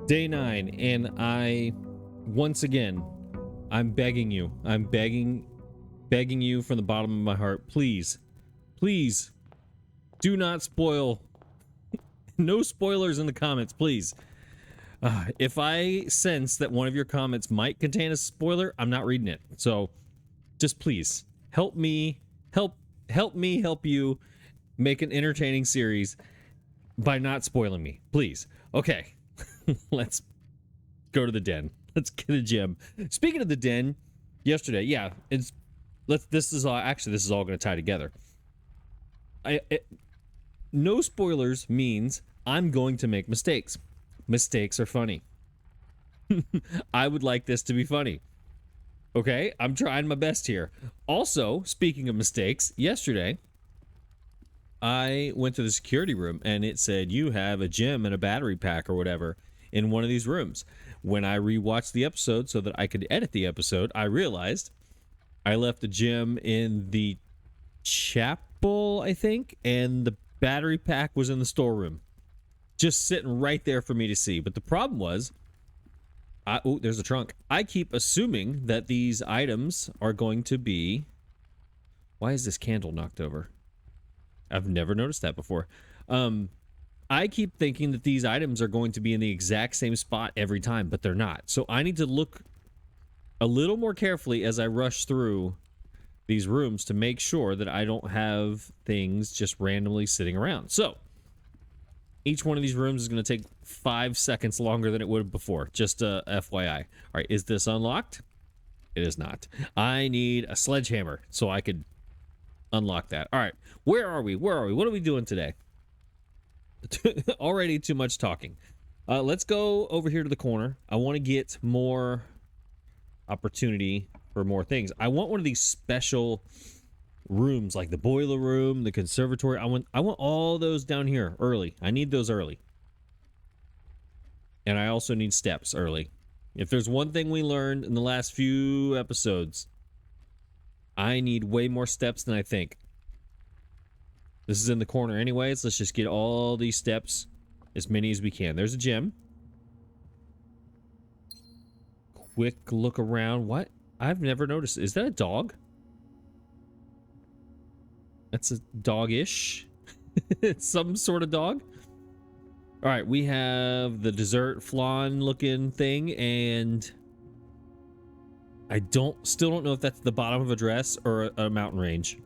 Day 9, and once again, I'm begging you. I'm begging you from the bottom of my heart. Please, please, do not spoil. No spoilers in the comments, please. If I sense that one of your comments might contain a spoiler, I'm not reading it. So, just please help me, help you make an entertaining series by not spoiling me, please. Okay. Let's go to the den. Let's get a gem. Speaking of the den, yesterday, yeah, this is all going to tie together. No spoilers means I'm going to make mistakes. Mistakes are funny. I would like this to be funny. Okay, I'm trying my best here. Also, speaking of mistakes, yesterday I went to the security room and it said you have a gem and a battery pack or whatever in one of these rooms. When I rewatched the episode so that I could edit the episode, I realized I left the gem in the chapel, I think, and the battery pack was in the storeroom. Just sitting right there for me to see. But the problem was, oh, there's a trunk. I keep assuming that these items are going to be... Why is this candle knocked over? I've never noticed that before. I keep thinking that these items are going to be in the exact same spot every time, but they're not. So I need to look a little more carefully as I rush through these rooms to make sure that I don't have things just randomly sitting around. So each one of these rooms is going to take 5 seconds longer than it would have before. Just FYI. All right, is this unlocked? It is not. I need a sledgehammer so I could unlock that. All right, where are we? What are we doing today? Already too much talking. Let's go over here to the corner. I want to get more opportunity for more things. I want one of these special rooms, like the boiler room, the conservatory. I want all those down here early. I need those early. And I also need steps early. If there's one thing we learned in the last few episodes, I need way more steps than I think. This is in the corner anyways. Let's just get all these steps, as many as we can. There's a gem. Quick look around. What? I've never noticed. Is that a dog? That's a dog-ish. It's some sort of dog. All right, we have the dessert flan looking thing, and I still don't know if that's the bottom of a dress or a mountain range.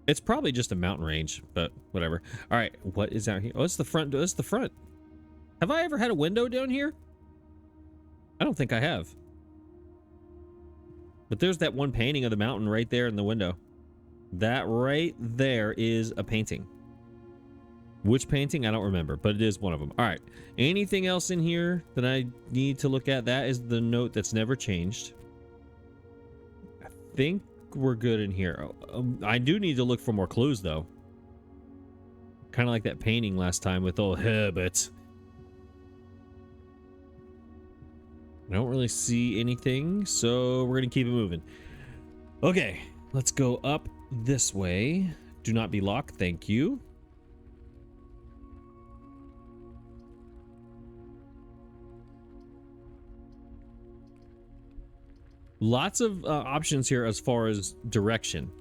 It's probably just a mountain range, but whatever. All right, what is out here? Oh, it's the front. It's the front. Have I ever had a window down here? I don't think I have. But there's that one painting of the mountain right there in the window. That right there is a painting. Which painting? I don't remember, but it is one of them. All right. Anything else in here that I need to look at? That is the note that's never changed. I think we're good in here. I do need to look for more clues, though. Kind of like that painting last time with old Herbert. I don't really see anything, so we're going to keep it moving. Okay, let's go up this way. Do not be locked. Thank you. Lots of options here as far as direction.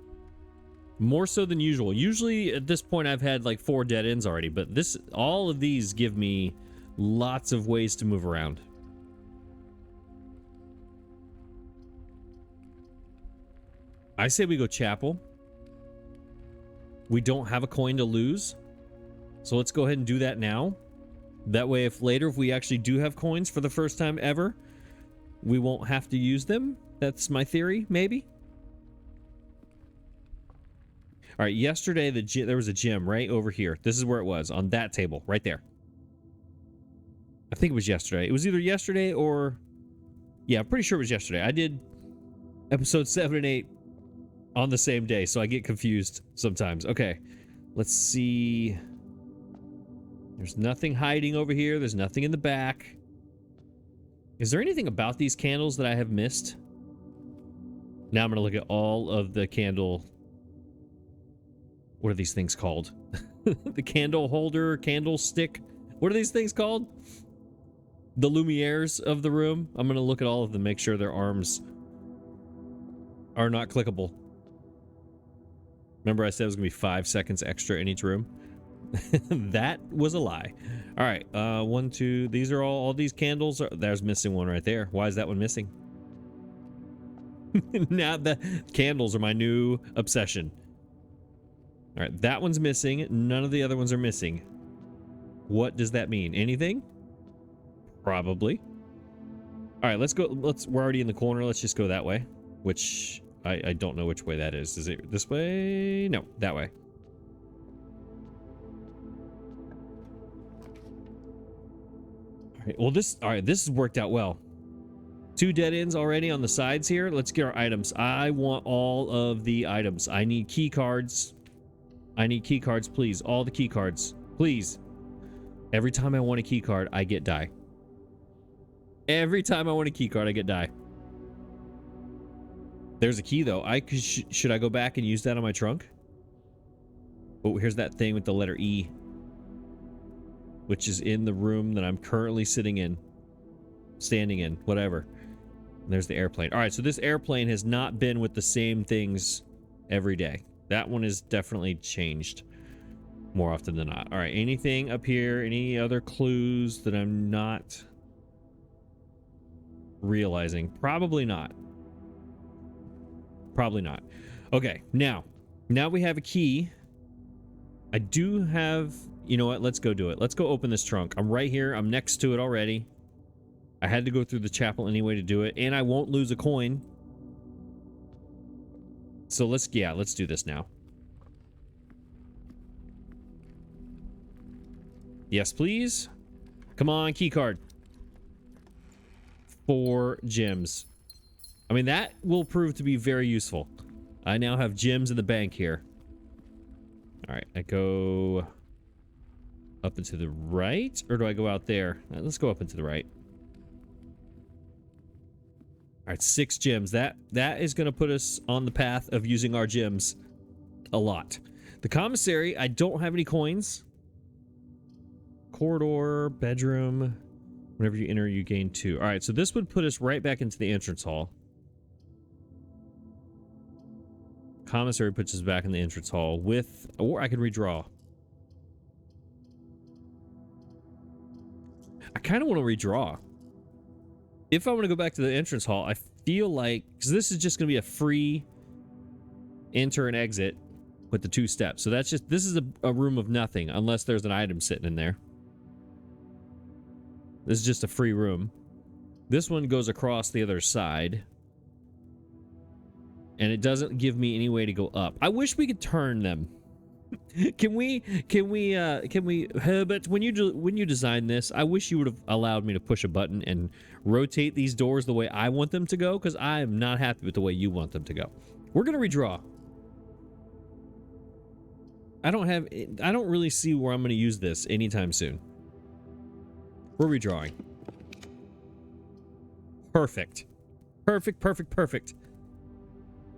More so than usual. Usually at this point I've had like 4 dead ends already, but all of these give me lots of ways to move around. I say we go chapel. We don't have a coin to lose, so let's go ahead and do that now. That way if we actually do have coins for the first time ever, we won't have to use them. That's my theory, maybe. All right, yesterday there was a gem right over here. This is where it was, on that table, right there. I think it was yesterday. It was either yesterday or... Yeah, I'm pretty sure it was yesterday. I did episode 7 and 8 on the same day, so I get confused sometimes. Okay, let's see. There's nothing hiding over here. There's nothing in the back. Is there anything about these candles that I have missed? Now I'm going to look at all of the candle... What are these things called? The candle holder, candlestick. What are these things called? the Lumieres of the room. I'm going to look at all of them, make sure their arms are not clickable. Remember I said it was going to be 5 seconds extra in each room? That was a lie. All right, 1, 2, these are all these candles. There's missing one right there. Why is that one missing? Now the candles are my new obsession. All right, that one's missing. None of the other ones are missing. What does that mean? Anything? Probably. All right, let's go. We're already in the corner. Let's just go that way, which I don't know which way that is. Is it this way? No, that way. All right, well, this has worked out well. 2 dead ends already on the sides here. Let's get our items. I want all of the items. I need key cards. I need key cards, please. All the key cards, please. Every time I want a key card, I get die. Every time I want a key card, I get die. There's a key though. Should I go back and use that on my trunk? Oh, here's that thing with the letter E, which is in the room that I'm currently sitting in, standing in, whatever. And there's the airplane. All right, so this airplane has not been with the same things every day. That one is definitely changed more often than not. All right, anything up here? Any other clues that I'm not realizing? Probably not. Probably not. Okay, now we have a key. I do have, you know what? Let's go do it. Let's go open this trunk. I'm right here. I'm next to it already. I had to go through the chapel anyway to do it, and I won't lose a coin. So let's do this now. Yes, please. Come on, key card. 4 gems. I mean, that will prove to be very useful. I now have gems in the bank here. All right, I go up and to the right, or do I go out there? Let's go up and to the right. All right, 6 gems. That is going to put us on the path of using our gems a lot. The commissary, I don't have any coins. Corridor, bedroom. Whenever you enter, you gain 2. All right, so this would put us right back into the entrance hall. Commissary puts us back in the entrance hall with, or I can redraw. I kind of want to redraw. If I want to go back to the entrance hall, I feel like, because this is just going to be a free enter and exit with the 2 steps. So that's just, this is a room of nothing unless there's an item sitting in there. This is just a free room. This one goes across the other side. And it doesn't give me any way to go up. I wish we could turn them. Can we, Herbert, when you designed this, I wish you would have allowed me to push a button and rotate these doors the way I want them to go, because I am not happy with the way you want them to go. We're going to redraw. I don't really see where I'm going to use this anytime soon. We're redrawing. Perfect. Perfect, perfect, perfect.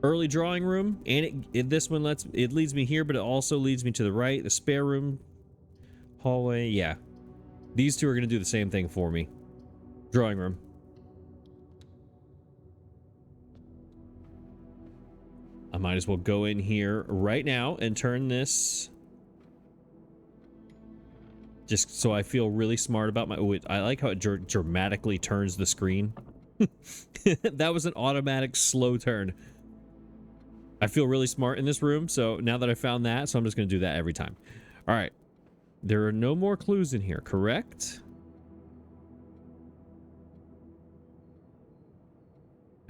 Early drawing room, and this one it leads me here, but it also leads me to the right. The spare room, hallway, yeah. These 2 are going to do the same thing for me. Drawing room. I might as well go in here right now and turn this, just so I feel really smart about my... Oh, I like how it dramatically turns the screen. That was an automatic slow turn. I feel really smart in this room, so now that I found that, so I'm just going to do that every time. All right. There are no more clues in here, correct?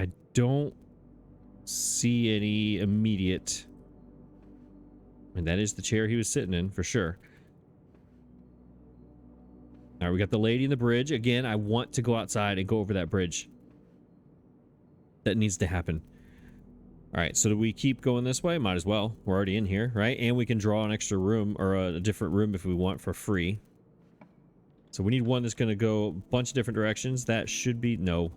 I don't see any immediate... And that is the chair he was sitting in, for sure. All right, we got the lady in the bridge. Again, I want to go outside and go over that bridge. That needs to happen. All right, so do we keep going this way? Might as well. We're already in here, right? And we can draw an extra room, or a different room if we want, for free. So we need one that's going to go a bunch of different directions. That should be... No.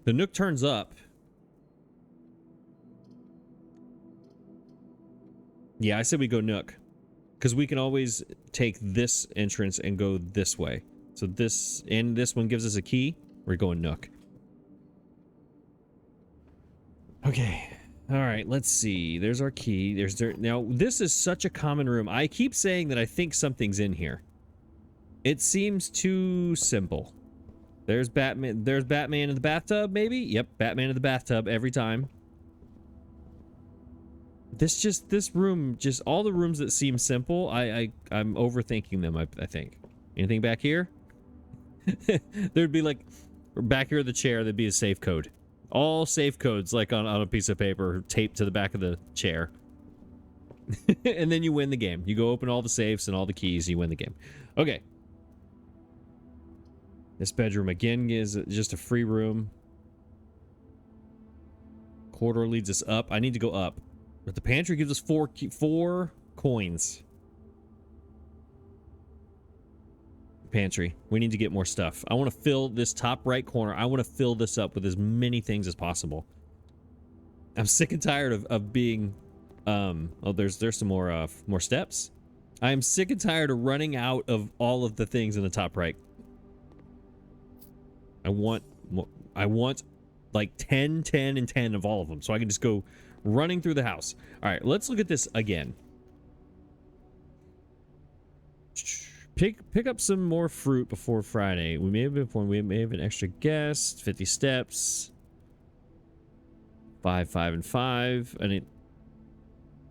The Nook turns up. Yeah, I said we go Nook. Because we can always take this entrance and go this way. So this one gives us a key. We're going Nook. Okay. All right, let's see. There's our key. Now, this is such a common room. I keep saying that I think something's in here. It seems too simple. There's Batman. There's Batman in the bathtub, maybe? Yep, Batman in the bathtub every time. This room, just all the rooms that seem simple, I'm overthinking them, I think. Anything back here? There'd be like, back here in the chair, there'd be a safe code. All safe codes, like on a piece of paper, taped to the back of the chair. And then you win the game. You go open all the safes and all the keys, you win the game. Okay. This bedroom, again, is just a free room. Corridor leads us up. I need to go up. But the pantry gives us four coins. Pantry. We need to get more stuff. I want to fill this top right corner. I want to fill this up with as many things as possible. I'm sick and tired of being... oh, there's some more steps. I am sick and tired of running out of all of the things in the top right. I want like 10, 10, and 10 of all of them, so I can just go running through the house. All right, let's look at this again. Pick up some more fruit before Friday. We may have an extra guest. 50 steps. 5, 5, and 5. An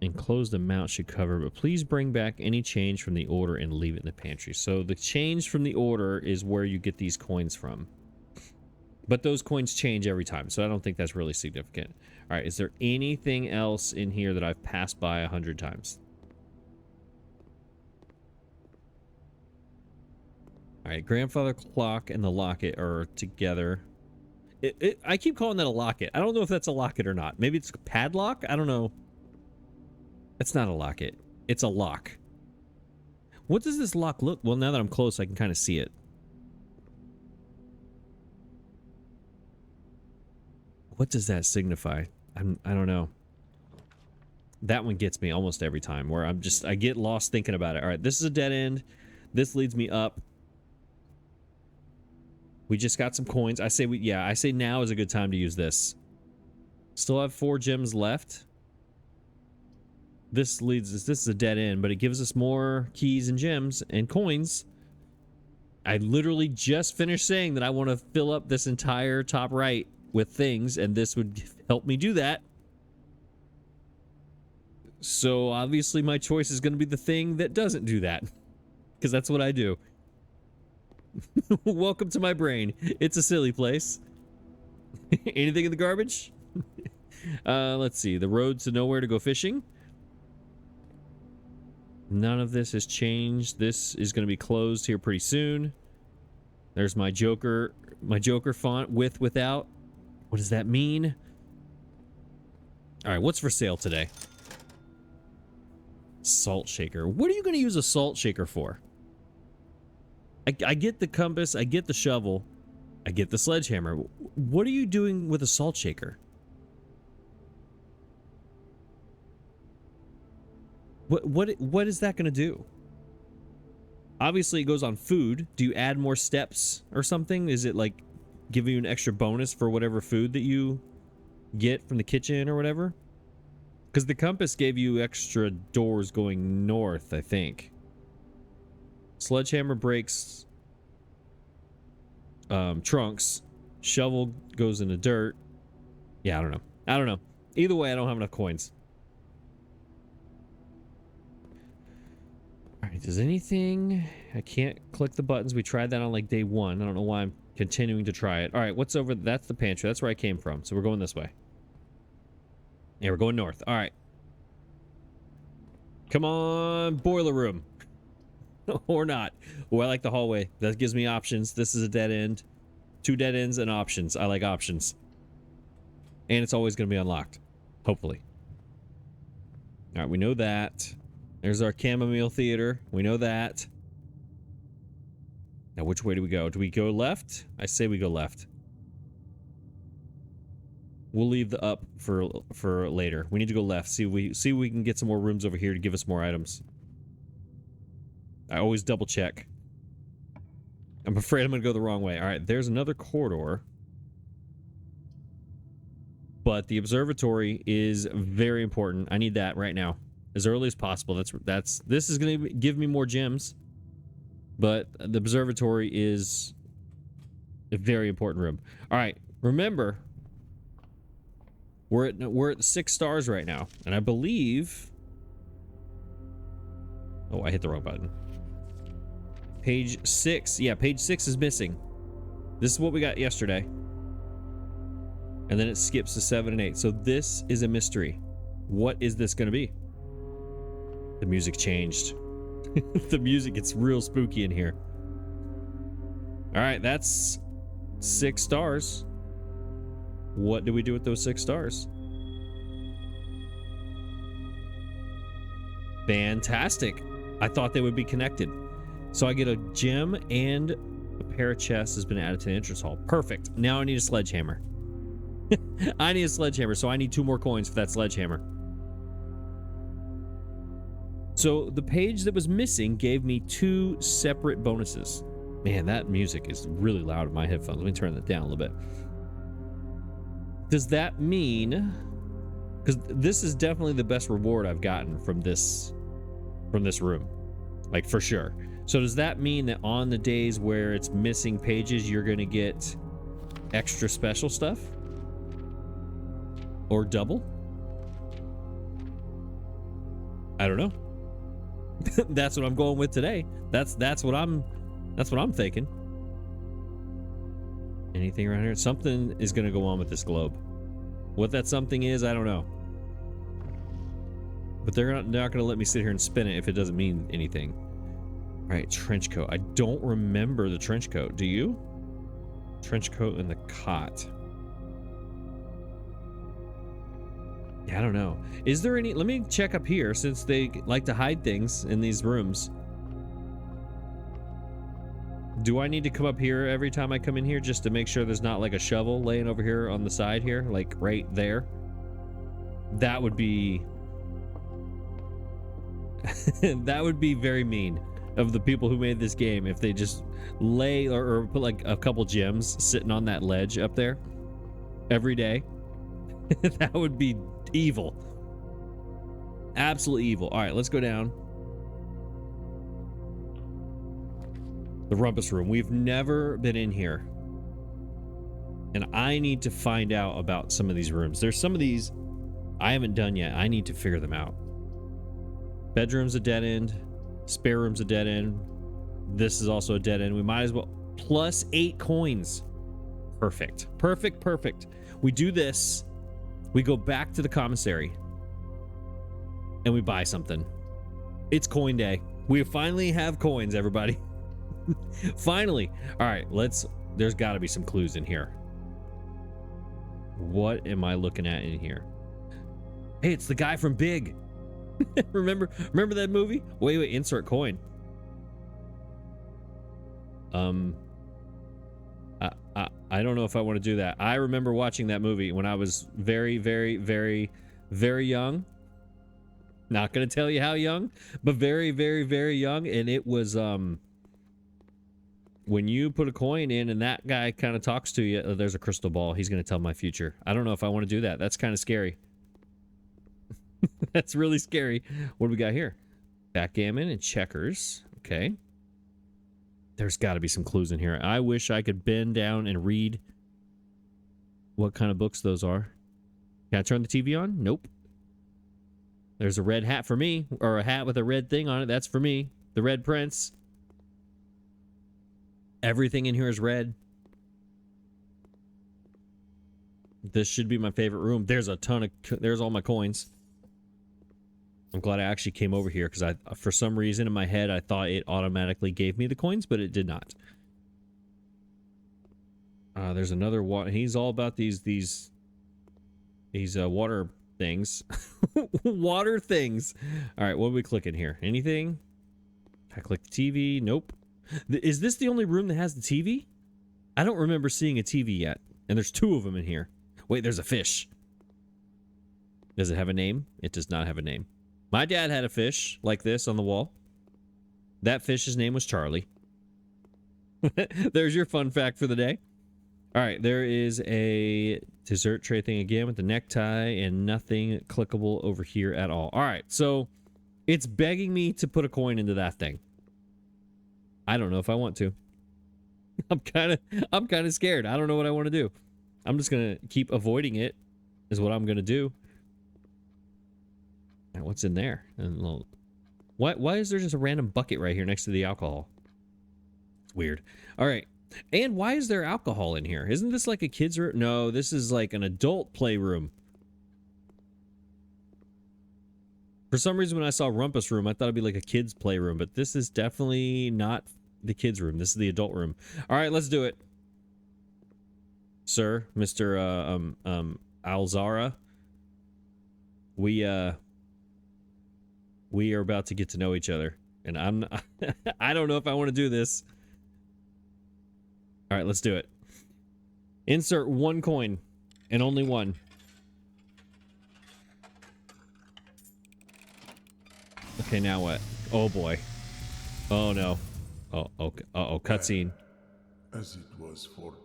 enclosed amount should cover, but please bring back any change from the order and leave it in the pantry. So the change from the order is where you get these coins from. But those coins change every time, so I don't think that's really significant. All right, is there anything else in here that I've passed by 100 times? All right, grandfather clock and the locket are together. I keep calling that a locket. I don't know if that's a locket or not. Maybe it's a padlock? I don't know. It's not a locket. It's a lock. What does this lock look? Well, now that I'm close, I can kind of see it. What does that signify? I don't know. That one gets me almost every time, where I get lost thinking about it. All right, this is a dead end. This leads me up. We just got some coins. I say now is a good time to use this. Still have 4 gems left. This is a dead end, but it gives us more keys and gems and coins. I literally just finished saying that I want to fill up this entire top right with things, and this would help me do that. So obviously my choice is going to be the thing that doesn't do that, because that's what I do. Welcome to my brain. It's a silly place. Anything in the garbage? Let's see. The road to nowhere to go fishing. None of this has changed. This is going to be closed here pretty soon. There's my Joker font, with, without. What does that mean? All right, what's for sale today? Salt shaker. What are you going to use a salt shaker for? I get the compass, I get the shovel, I get the sledgehammer. What are you doing with a salt shaker? What is that going to do? Obviously, it goes on food. Do you add more steps or something? Is it like giving you an extra bonus for whatever food that you get from the kitchen or whatever? Because the compass gave you extra doors going north, I think. Sledgehammer breaks trunks. Shovel goes in the dirt. Yeah, I don't know. Either way, I don't have enough coins. All right, does anything... I can't click the buttons. We tried that on like day 1. I don't know why I'm continuing to try it. All right, what's over... That's the pantry. That's where I came from. So we're going this way. Yeah, we're going north. All right. Come on, boiler room. Or not. Oh, I like the hallway. That gives me options. This is a dead end. 2 dead ends and options. I like options. And it's always going to be unlocked. Hopefully. All right, we know that. There's our chamomile theater. We know that. Now, which way do we go? Do we go left? I say we go left. We'll leave the up for later. We need to go left. See if we can get some more rooms over here to give us more items. I always double check. I'm afraid I'm going to go the wrong way. All right, there's another corridor. But the observatory is very important. I need that right now, as early as possible. This is going to give me more gems. But the observatory is a very important room. All right, remember, we're at 6 stars right now, and I believe. Oh, I hit the wrong button. Page 6. Yeah, page 6 is missing. This is what we got yesterday. And then it skips to 7 and 8. So this is a mystery. What is this going to be? The music changed. The music gets real spooky in here. All right, that's 6 stars. What do we do with those 6 stars? Fantastic. I thought they would be connected. So I get a gem and a pair of chests has been added to the entrance hall. Perfect. Now I need a sledgehammer. I need a sledgehammer, so I need 2 more coins for that sledgehammer. So the page that was missing gave me 2 separate bonuses. Man, that music is really loud in my headphones. Let me turn that down a little bit. Does that mean... Because this is definitely the best reward I've gotten from this room. Like, for sure. So does that mean that on the days where it's missing pages, you're going to get extra special stuff? Or double? I don't know. That's what I'm going with today. That's what I'm thinking. Anything around here? Something is going to go on with this globe. What that something is, I don't know. But they're not going to let me sit here and spin it if it doesn't mean anything. All right, trench coat. I don't remember the trench coat. Do you? Trench coat and the cot. Yeah, I don't know. Is there any... Let me check up here, since they like to hide things in these rooms. Do I need to come up here every time I come in here just to make sure there's not like a shovel laying over here on the side here? Like right there? That would be... that would be very mean of the people who made this game if they just lay or put like a couple gems sitting on that ledge up there every day. That would be evil. Absolutely evil. All right, let's go down. The rumpus room. We've never been in here. And I need to find out about some of these rooms. There's some of these I haven't done yet. I need to figure them out. Bedroom's a dead end. Spare room's a dead end. This is also a dead end. We might as well... Plus 8 coins. Perfect. Perfect, perfect. We do this. We go back to the commissary. And we buy something. It's coin day. We finally have coins, everybody. Finally. All right, let's... There's got to be some clues in here. What am I looking at in here? Hey, it's the guy from Big. remember that movie? Wait, insert coin. I don't know if I want to do that. I remember watching that movie when I was very, very, very, very young. Not going to tell you how young, but very, very, very young. And it was, when you put a coin in and that guy kind of talks to you, there's a crystal ball. He's going to tell my future. I don't know if I want to do that. That's kind of scary. That's really scary. What do we got here? Backgammon and checkers. Okay. There's got to be some clues in here. I wish I could bend down and read what kind of books those are. Can I turn the TV on? Nope. There's a red hat for me, or a hat with a red thing on it. That's for me. The Red Prince. Everything in here is red. This should be my favorite room. There's a ton of... There's all my coins. I'm glad I actually came over here because for some reason in my head, I thought it automatically gave me the coins, but it did not. There's another water. He's all about these water things. Water things. All right, what are we clicking here? Anything? I click the TV. Nope. Is this the only room that has the TV? I don't remember seeing a TV yet. And there's 2 of them in here. Wait, there's a fish. Does it have a name? It does not have a name. My dad had a fish like this on the wall. That fish's name was Charlie. There's your fun fact for the day. All right, there is a dessert tray thing again with the necktie and nothing clickable over here at all. All right, so it's begging me to put a coin into that thing. I don't know if I want to. I'm kind of scared. I don't know what I want to do. I'm just gonna keep avoiding it. Is what I'm gonna do. Now, what's in there? And why is there just a random bucket right here next to the alcohol? It's weird. All right. And why is there alcohol in here? Isn't this like a kid's room? No, this is like an adult playroom. For some reason, when I saw Rumpus Room, I thought it'd be like a kid's playroom, but this is definitely not the kid's room. This is the adult room. All right, let's do it. Sir, Mr. Alzara, we are about to get to know each other, and I don't know if I want to do this. All right, let's do it. Insert one coin, and only one. Okay, now what? Oh boy. Oh no. Oh, okay. Uh-oh, cutscene. As it was foretold.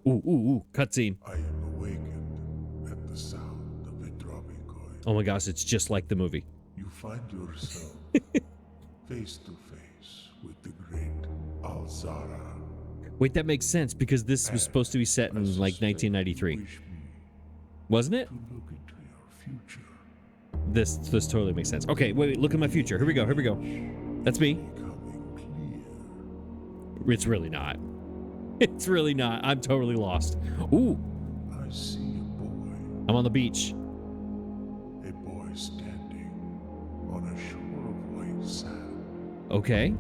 Ooh, cutscene. I am awakened at the sound of a dropping coin. Oh my gosh, it's just like the movie. You find yourself face to face with the great Alzara. Wait, that makes sense because this was supposed to be set in like 1993. Wasn't it? To look into your future. This totally makes sense. Okay, wait, look at my future. Here we go. That's me. Becoming clear. It's really not. It's really not. I'm totally lost. Ooh, I see a boy. I'm on the beach. A boy standing on a shore of white sand. Okay.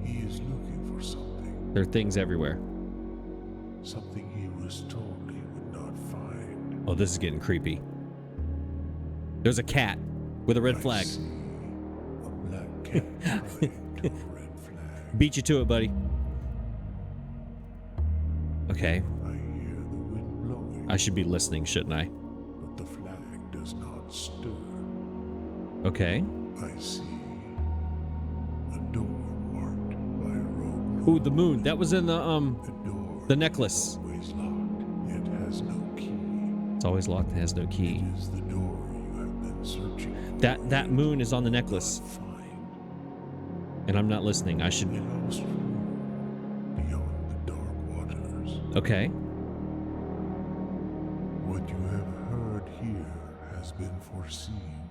He is looking for something. There are things everywhere. Something he was told he would not find. Oh, this is getting creepy. There's a cat with a red flag. I see a black cat trying to red flag. Beat you to it, buddy. Okay. I hear the wind blowing. I should be listening, shouldn't I? But the flag does not stir. Okay. I see a door marked by a rope. Ooh, the moon. That was in the door the necklace. always locked, yet has no key. It's always locked and has no key. It is the door you have been searching for. That moon is on the necklace. Find. And I'm not listening. I should. A lost room beyond the dark waters. Okay. What you have heard here has been foreseen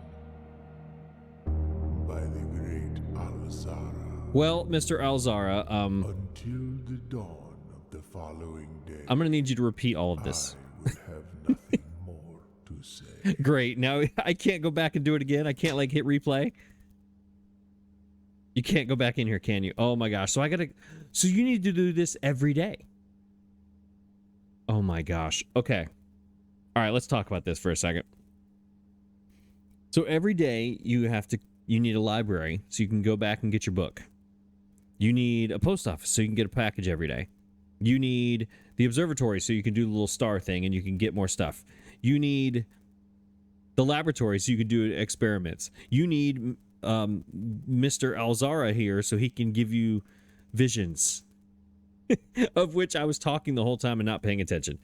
by the great Alzara. Well, Mr. Alzara, Until the dawn of the following day, I'm gonna need you to repeat all of this. I would have nothing more to say. Great. Now I can't go back and do it again. I can't like hit replay. You can't go back in here, can you? Oh my gosh. So you need to do this every day. Oh my gosh. Okay. All right, let's talk about this for a second. So every day you need a library so you can go back and get your book. You need a post office so you can get a package every day. You need the observatory so you can do the little star thing and you can get more stuff. You need the laboratory so you can do experiments. You need Mr. Alzara here so he can give you visions. Of which I was talking the whole time and not paying attention.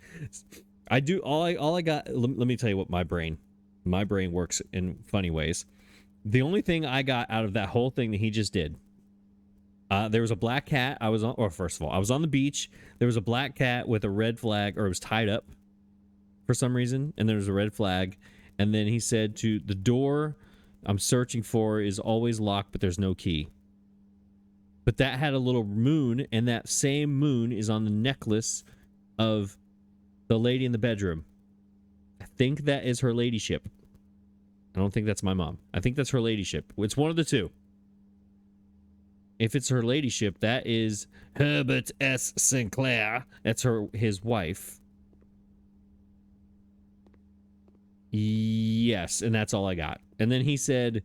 I do all I got. Let me tell you what my brain works in funny ways. The only thing I got out of that whole thing that he just did, there was a black cat. I was on the beach. There was a black cat with a red flag, or it was tied up for some reason, and there was a red flag. And then he said to the door I'm searching for is always locked, but there's no key. But that had a little moon, and that same moon is on the necklace of the lady in the bedroom. I think that is her ladyship. I don't think that's my mom. I think that's her ladyship. It's one of the two. If it's her ladyship, that is Herbert S. Sinclair. That's his wife. Yes, and that's all I got. And then he said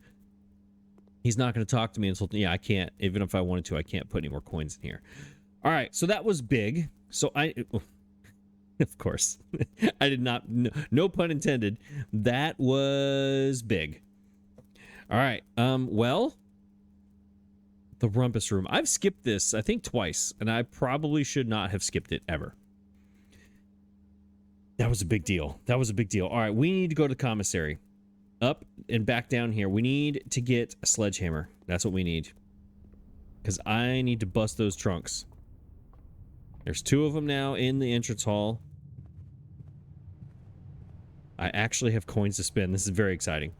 he's not going to talk to me until, I can't, even if I wanted to, I can't put any more coins in here. All right, so that was big. So of course, I did not, no pun intended. That was big. All right, well, The rumpus room. I've skipped this, I think, twice, and I probably should not have skipped it ever. That was a big deal. That was a big deal. All right, we need to go to the commissary. Up and back down here. We need to get a sledgehammer. That's what we need. Because I need to bust those trunks. There's 2 of them now in the entrance hall. I actually have coins to spend. This is very exciting.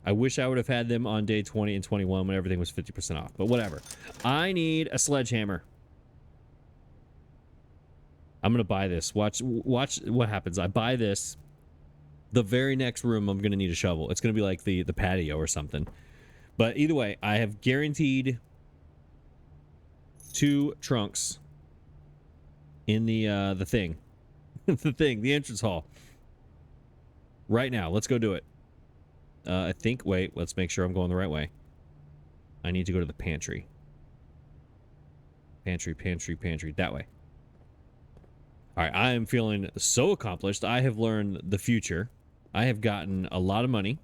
I wish I would have had them on day 20 and 21 when everything was 50% off. But whatever. I need a sledgehammer. I'm going to buy this. Watch what happens. I buy this. The very next room, I'm going to need a shovel. It's going to be like the patio or something. But either way, I have guaranteed 2 trunks in the thing. The entrance hall. Right now. Let's go do it. I think, wait, let's make sure I'm going the right way. I need to go to the pantry. Pantry. That way. All right, I am feeling so accomplished. I have learned the future. I have gotten a lot of money.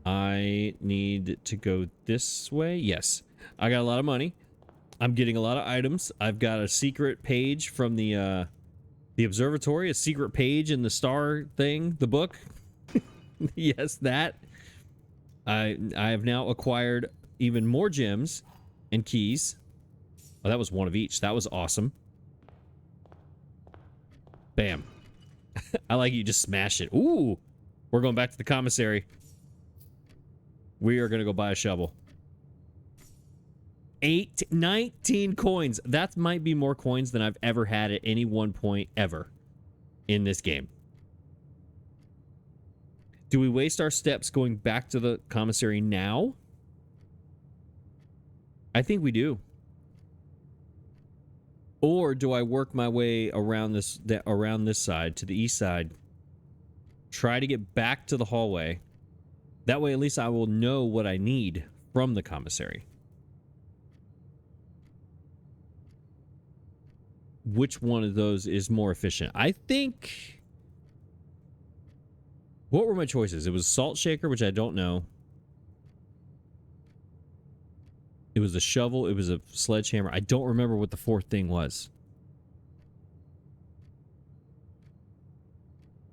I need to go this way. Yes, I got a lot of money. I'm getting a lot of items. I've got a secret page from the observatory, a secret page in the star thing, the book. Yes, that. I have now acquired even more gems and keys. Oh, that was one of each. That was awesome. Bam. I like you just smash it. Ooh. We're going back to the commissary. We are going to go buy a shovel. 19 coins. That might be more coins than I've ever had at any one point ever in this game. Do we waste our steps going back to the commissary now? I think we do. Or do I work my way around this side to the east side? Try to get back to the hallway. That way at least I will know what I need from the commissary. Which one of those is more efficient? I think... What were my choices? It was salt shaker, which I don't know. It was a shovel. It was a sledgehammer. I don't remember what the 4th thing was.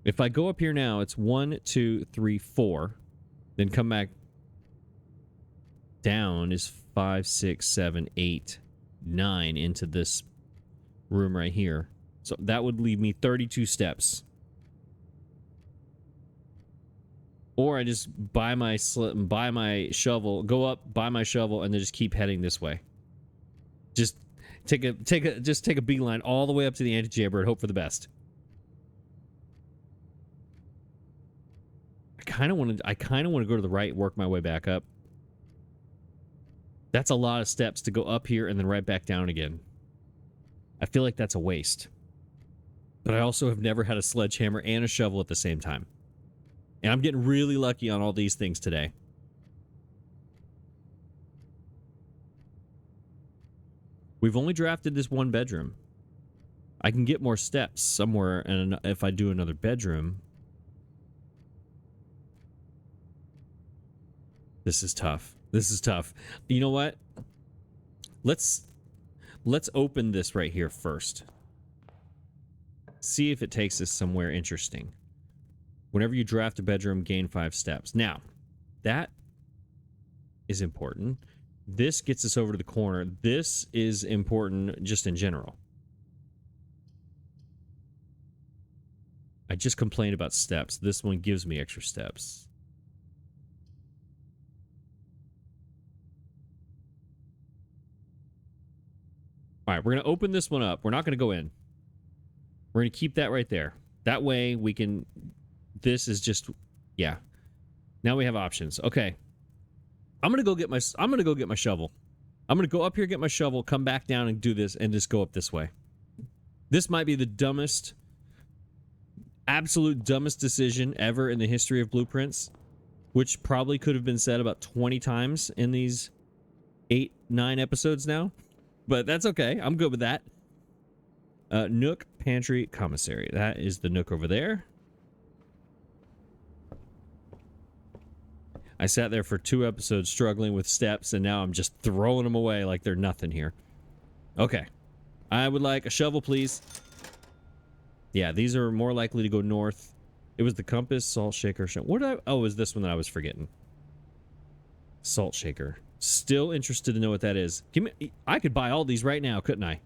If I go up here now, it's 1, 2, 3, 4. Then come back down is 5, 6, 7, 8, 9 into this room right here. So that would leave me 32 steps. Or I just buy my shovel, go up, buy my shovel, and then just keep heading this way. Just take a beeline all the way up to the antechamber and hope for the best. I kind of want to go to the right, work my way back up. That's a lot of steps to go up here and then right back down again. I feel like that's a waste. But I also have never had a sledgehammer and a shovel at the same time. And I'm getting really lucky on all these things today. We've only drafted this 1 bedroom. I can get more steps somewhere, and if I do another bedroom. This is tough. This is tough. You know what? Let's open this right here first. See if it takes us somewhere interesting. Whenever you draft a bedroom, gain 5 steps. Now, that is important. This gets us over to the corner. This is important just in general. I just complained about steps. This one gives me extra steps. All right, we're going to open this one up. We're not going to go in. We're going to keep that right there. That way we can... This is just... Yeah. Now we have options. Okay. I'm going to go get my shovel. I'm going to go up here, get my shovel, come back down and do this, and just go up this way. This might be the dumbest, absolute dumbest decision ever in the history of Blueprints, which probably could have been said about 20 times in these 8, 9 episodes now. But that's okay. I'm good with that. Nook, pantry, commissary. That is the nook over there. I sat there for 2 episodes struggling with steps, and now I'm just throwing them away like they're nothing here. Okay. I would like a shovel, please. Yeah, these are more likely to go north. It was the compass, salt shaker. What did I... Oh, it was this one that I was forgetting. Salt shaker. Still interested to know what that is. Give me... I could buy all these right now, couldn't I?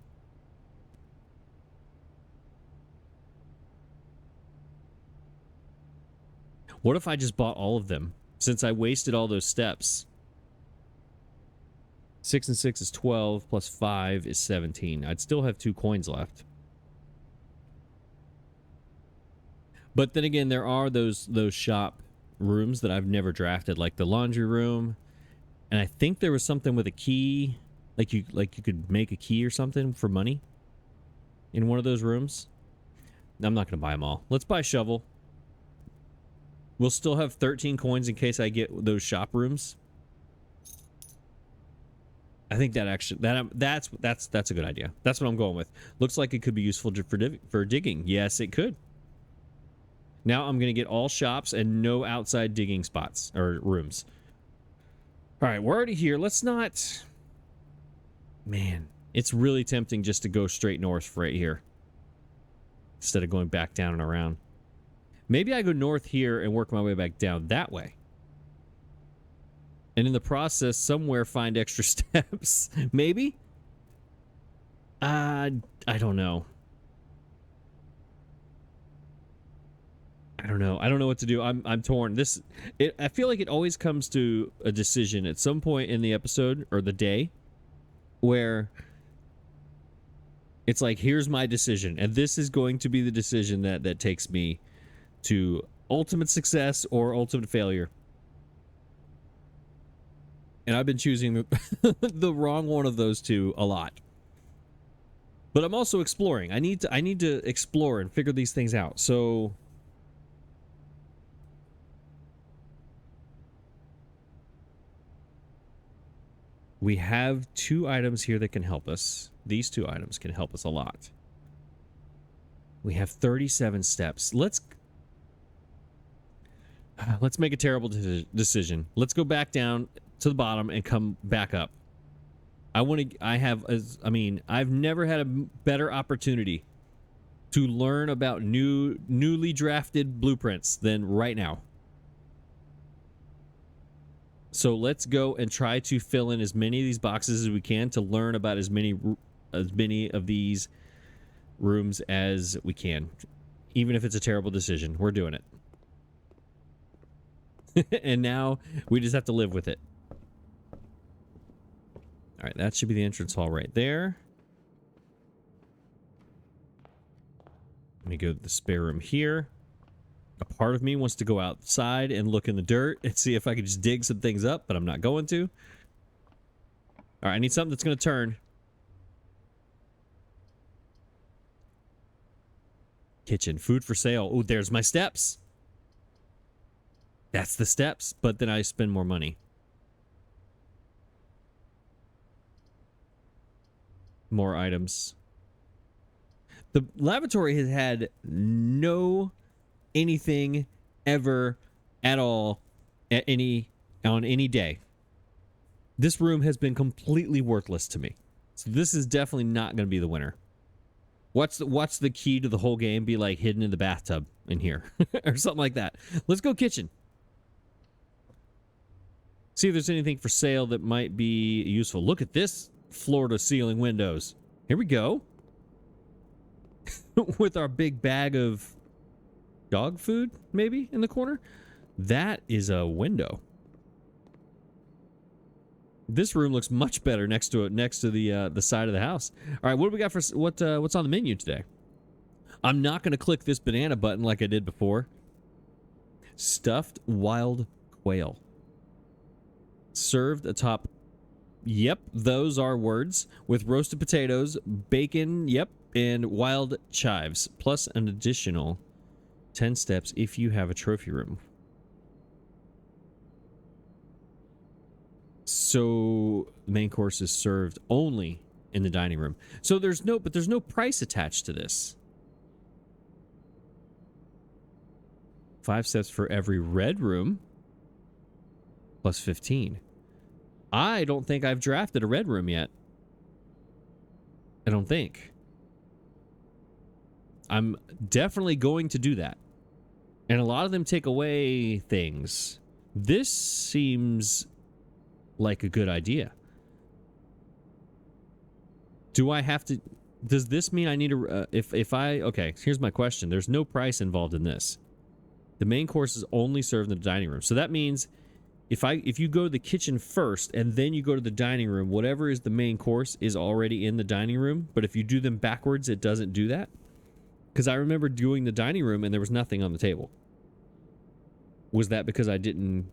What if I just bought all of them? Since I wasted all those steps. 6 and 6 is 12, plus 5 is 17. I'd still have 2 coins left. But then again, there are those shop rooms that I've never drafted, like the laundry room. And I think there was something with a key, like you could make a key or something for money in one of those rooms. I'm not going to buy them all. Let's buy a shovel. We'll still have 13 coins in case I get those shop rooms. I think that actually that's a good idea. That's what I'm going with. Looks like it could be useful for digging. Yes, it could. Now I'm going to get all shops and no outside digging spots or rooms. All right, we're already here. Let's not... Man, it's really tempting just to go straight north right here instead of going back down and around. Maybe I go north here and work my way back down that way. And in the process, somewhere find extra steps. Maybe? I don't know. I don't know. I don't know what to do. I'm torn. I feel like it always comes to a decision at some point in the episode or the day where it's like, here's my decision. And this is going to be the decision that takes me to ultimate success or ultimate failure. And I've been choosing the wrong one of those two a lot. But I'm also exploring. I need to explore and figure these things out. So we have 2 items here that can help us. These 2 items can help us a lot. We have 37 steps. Let's make a terrible decision. Let's go back down to the bottom and come back up. I've never had a better opportunity to learn about newly drafted blueprints than right now. So let's go and try to fill in as many of these boxes as we can to learn about as many of these rooms as we can. Even if it's a terrible decision, we're doing it. And now we just have to live with it. All right, that should be the entrance hall right there. Let me go to the spare room here. A part of me wants to go outside and look in the dirt and see if I can just dig some things up, but I'm not going to. All right, I need something that's going to turn. Kitchen, food for sale. Oh, there's my steps. That's the steps, but then I spend more money. More items. The lavatory has had no anything ever at all on any day. This room has been completely worthless to me. So this is definitely not going to be the winner. Watch the key to the whole game be like hidden in the bathtub in here or something like that. Let's go kitchen. See if there's anything for sale that might be useful. Look at this floor-to-ceiling windows. Here we go. With our big bag of dog food, maybe, in the corner. That is a window. This room looks much better next to the side of the house. All right, what do we got for what's on the menu today? I'm not going to click this banana button like I did before. Stuffed wild quail. Served atop, yep, those are words, with roasted potatoes, bacon, yep, and wild chives, plus an additional 10 steps if you have a trophy room. So the main course is served only in the dining room. So there's no price attached to this. 5 steps for every red room. Plus 15. I don't think I've drafted a red room yet. I don't think. I'm definitely going to do that. And a lot of them take away things. This seems like a good idea. Do I have to... Does this mean I need to... Okay, here's my question. There's no price involved in this. The main course is only served in the dining room. So that means if you go to the kitchen first and then you go to the dining room, whatever is the main course is already in the dining room. But if you do them backwards, it doesn't do that. Because I remember doing the dining room and there was nothing on the table. Was that because I didn't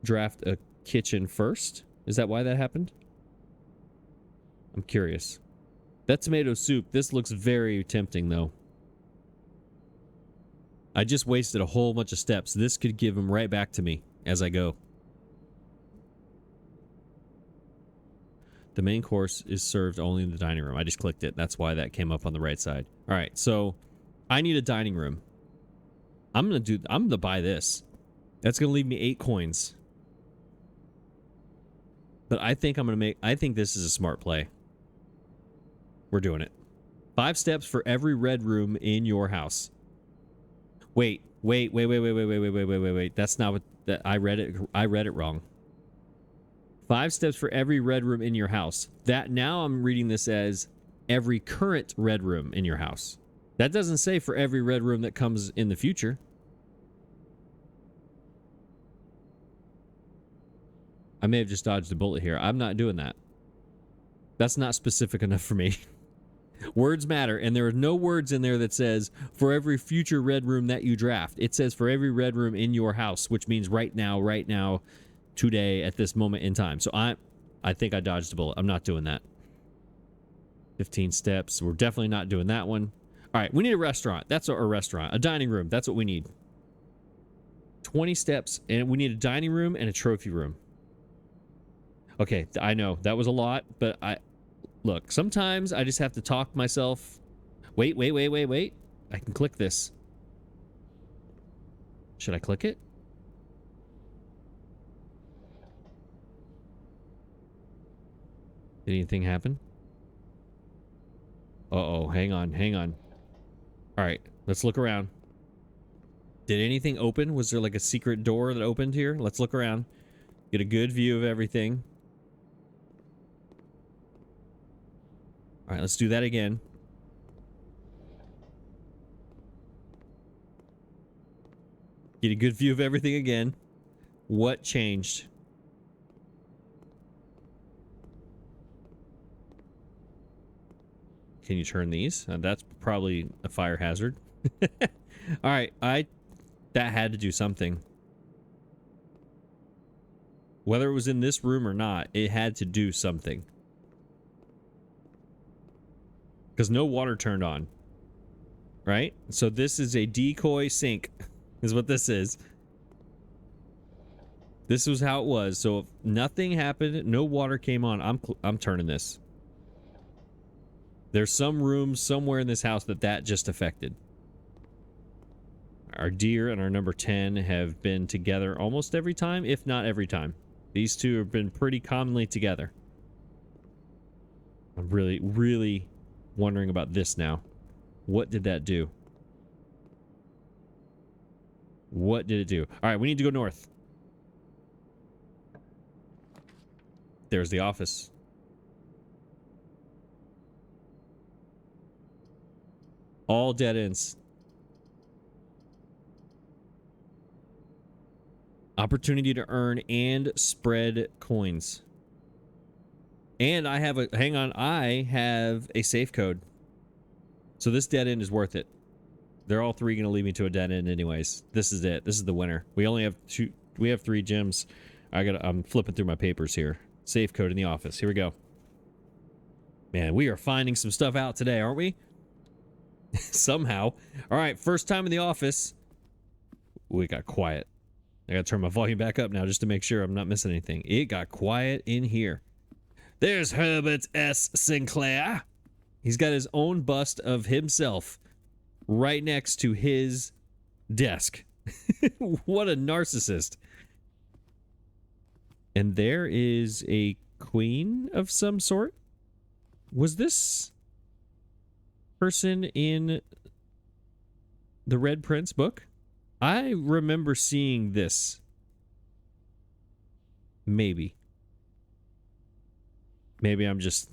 draft a kitchen first? Is that why that happened? I'm curious. That tomato soup, this looks very tempting though. I just wasted a whole bunch of steps. This could give them right back to me as I go. The main course is served only in the dining room. I just clicked it. That's why that came up on the right side. All right, so I need a dining room. I'm gonna buy this. That's gonna leave me 8 coins. But I think I think this is a smart play. We're doing it. 5 steps for every red room in your house. Wait. That's not what I read it wrong. 5 steps for every red room in your house. That now I'm reading this as every current red room in your house. That doesn't say for every red room that comes in the future. I may have just dodged a bullet here. I'm not doing that. That's not specific enough for me. Words matter, and there are no words in there that says for every future red room that you draft. It says for every red room in your house, which means right now, today, at this moment in time. So I think I dodged a bullet. I'm not doing that. 15 steps. We're definitely not doing that one. All right, we need a restaurant. That's a restaurant. A dining room. That's what we need. 20 steps, and we need a dining room and a trophy room. Okay, I know that was a lot, but look, sometimes I just have to talk myself. Wait. I can click this. Should I click it? Did anything happen? Uh-oh, hang on. All right, let's look around. Did anything open? Was there like a secret door that opened here? Let's look around. Get a good view of everything. All right, let's do that again. Get a good view of everything again. What changed? Can you turn these? That's probably a fire hazard. All right, that had to do something. Whether it was in this room or not, it had to do something. Because no water turned on. Right? So this is a decoy sink. Is what this is. This was how it was. So if nothing happened, no water came on, I'm turning this. There's some room somewhere in this house that just affected. Our deer and our number 10 have been together almost every time, if not every time. These two have been pretty commonly together. I'm really wondering about this now. What did that do? What did it do? All right, we need to go north. There's the office. All dead ends. Opportunity to earn and spread coins. And I have I have a safe code. So this dead end is worth it. They're all 3 going to lead me to a dead end anyways. This is it. This is the winner. We only have 2. We have 3 gems. I'm flipping through my papers here. Safe code in the office. Here we go. Man, we are finding some stuff out today, aren't we? Somehow. All right, first time in the office. Ooh, it got quiet. I gotta turn my volume back up now just to make sure I'm not missing anything. It got quiet in here. There's Herbert S. Sinclair. He's got his own bust of himself right next to his desk. What a narcissist. And there is a queen of some sort. Was this person in the Red Prince book? I remember seeing this. Maybe. Maybe I'm just...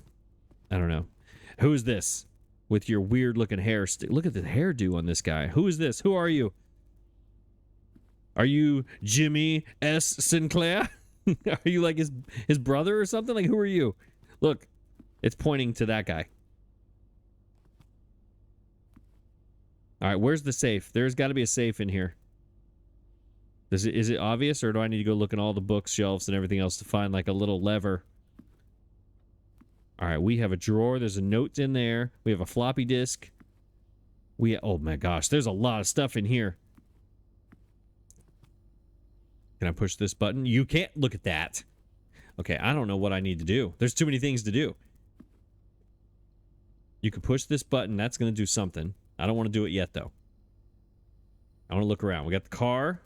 I don't know. Who is this? With your weird looking hair. Look at the hairdo on this guy. Who is this? Who are you? Are you Jimmy S. Sinclair? Are you like his brother or something? Like, who are you? Look, it's pointing to that guy. All right, where's the safe? There's got to be a safe in here. Is it obvious, or do I need to go look in all the bookshelves and everything else to find like a little lever? All right, we have a drawer. There's a note in there. We have a floppy disk. Oh my gosh, there's a lot of stuff in here. Can I push this button? You can't. Look at that. Okay, I don't know what I need to do. There's too many things to do. You can push this button. That's going to do something. I don't want to do it yet, though. I want to look around. We got the car.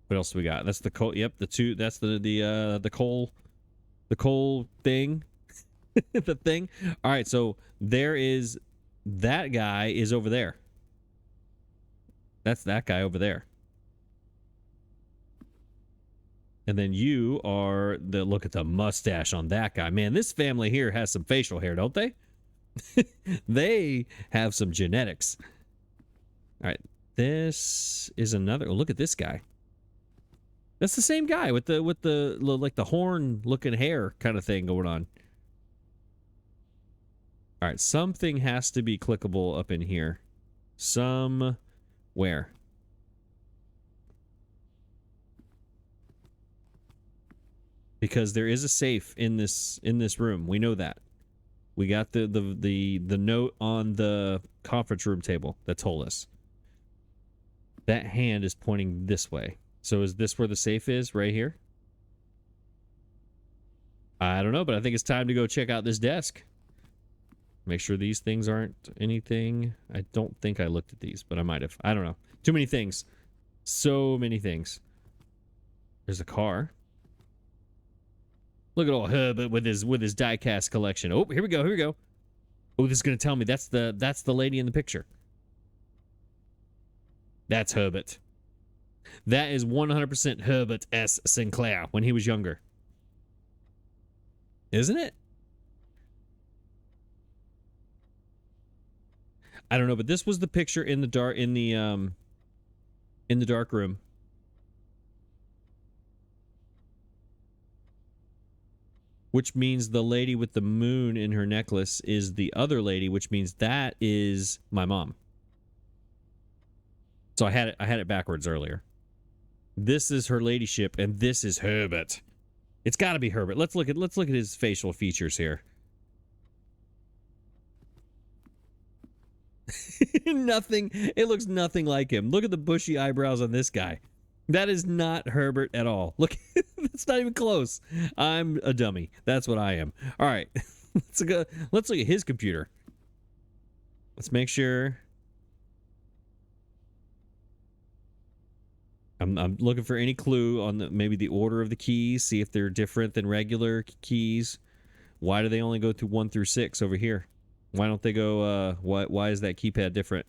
What else do we got? That's the coal. Yep, the two. That's the coal. The coal thing. The thing. All right, so there is... That guy is over there. That's that guy over there. And then you are the... Look at the mustache on that guy. Man, this family here has some facial hair, don't they? They have some genetics. All right. This is another... Oh, look at this guy. That's the same guy with the like the horn looking hair kind of thing going on. All right, something has to be clickable up in here. Somewhere. Because there is a safe in this room. We know that. We got the note on the conference room table that told us. That hand is pointing this way. So is this where the safe is? Right here? I don't know, but I think it's time to go check out this desk. Make sure these things aren't anything. I don't think I looked at these, but I might have. I don't know. Too many things. So many things. There's a car. Look at old Herbert with his die-cast collection. Oh, here we go. Here we go. Oh, this is going to tell me that's the lady in the picture. That's Herbert. That is 100% Herbert S. Sinclair when he was younger. Isn't it? I don't know, but this was the picture in the dark in the dark room. Which means the lady with the moon in her necklace is the other lady, which means that is my mom. So I had it backwards earlier. This is her ladyship, and this is Herbert. It's got to be Herbert. Let's look at his facial features here. Nothing. It looks nothing like him. Look at the bushy eyebrows on this guy. That is not Herbert at all. Look, it's not even close. I'm a dummy. That's what I am. All right, let's look at his computer. Let's make sure. I'm looking for any clue on maybe the order of the keys. See if they're different than regular keys. Why do they only go through 1 through 6 over here? Why don't they go? Why is that keypad different?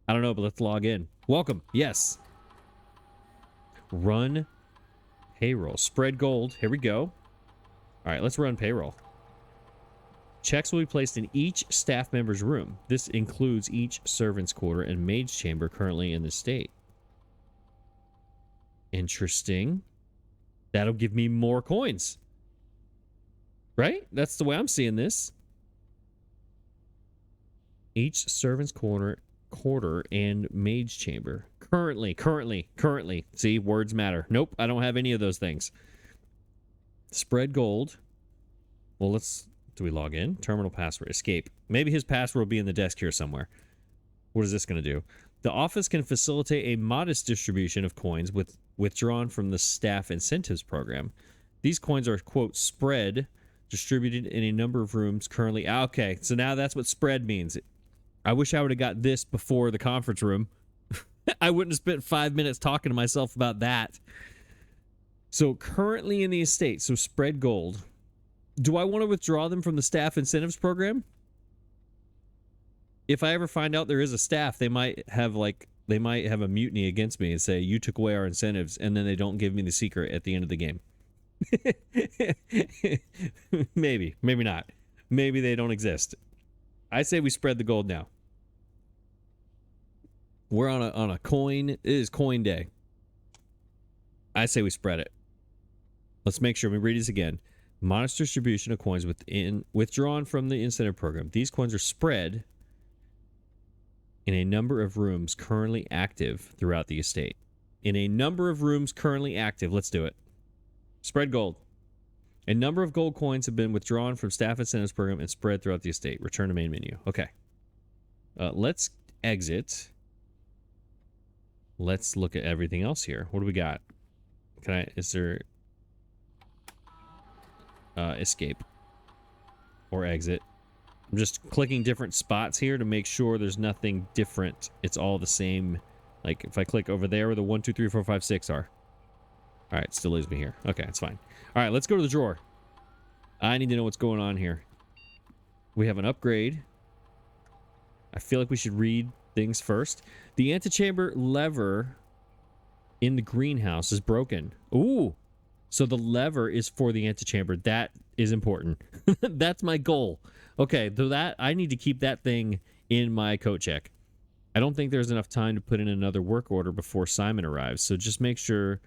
I don't know, but let's log in. Welcome. Yes. Run payroll. Spread gold. Here we go. All right, let's run payroll. Checks will be placed in each staff member's room. This includes each servant's quarter and maid's chamber currently in the state. Interesting. That'll give me more coins. Right? That's the way I'm seeing this. Each servant's quarter and maid's chamber. Currently. See, words matter. Nope, I don't have any of those things. Spread gold. Well, do we log in? Terminal password. Escape. Maybe his password will be in the desk here somewhere. What is this going to do? The office can facilitate a modest distribution of coins withdrawn from the staff incentives program. These coins are, quote, spread, distributed in a number of rooms currently. Okay, so now that's what spread means. I wish I would have got this before the conference room. I wouldn't have spent 5 minutes talking to myself about that. So currently in the estate, so spread gold. Do I want to withdraw them from the staff incentives program? If I ever find out there is a staff, they might have a mutiny against me and say, you took away our incentives, and then they don't give me the secret at the end of the game. Maybe not. Maybe they don't exist. I say we spread the gold now. We're on a coin. It is coin day. I say we spread it. Let's make sure we read this again. Modest distribution of coins withdrawn from the incentive program. These coins are spread in a number of rooms currently active throughout the estate. In a number of rooms currently active. Let's do it. Spread gold. A number of gold coins have been withdrawn from staff incentives program and spread throughout the estate. Return to main menu. Okay. Let's exit. Let's look at everything else here. What do we got? Is there escape or exit? I'm just clicking different spots here to make sure there's nothing different. It's all the same. Like if I click over there where the 1, 2, 3, 4, 5, 6 are. All right, still leaves me here. Okay, it's fine. All right, let's go to the drawer. I need to know what's going on here. We have an upgrade. I feel like we should read things first. The antechamber lever in the greenhouse is broken. Ooh. So the lever is for the antechamber. That is important. That's my goal. Okay, so that I need to keep that thing in my coat check. I don't think there's enough time to put in another work order before Simon arrives. So just make sure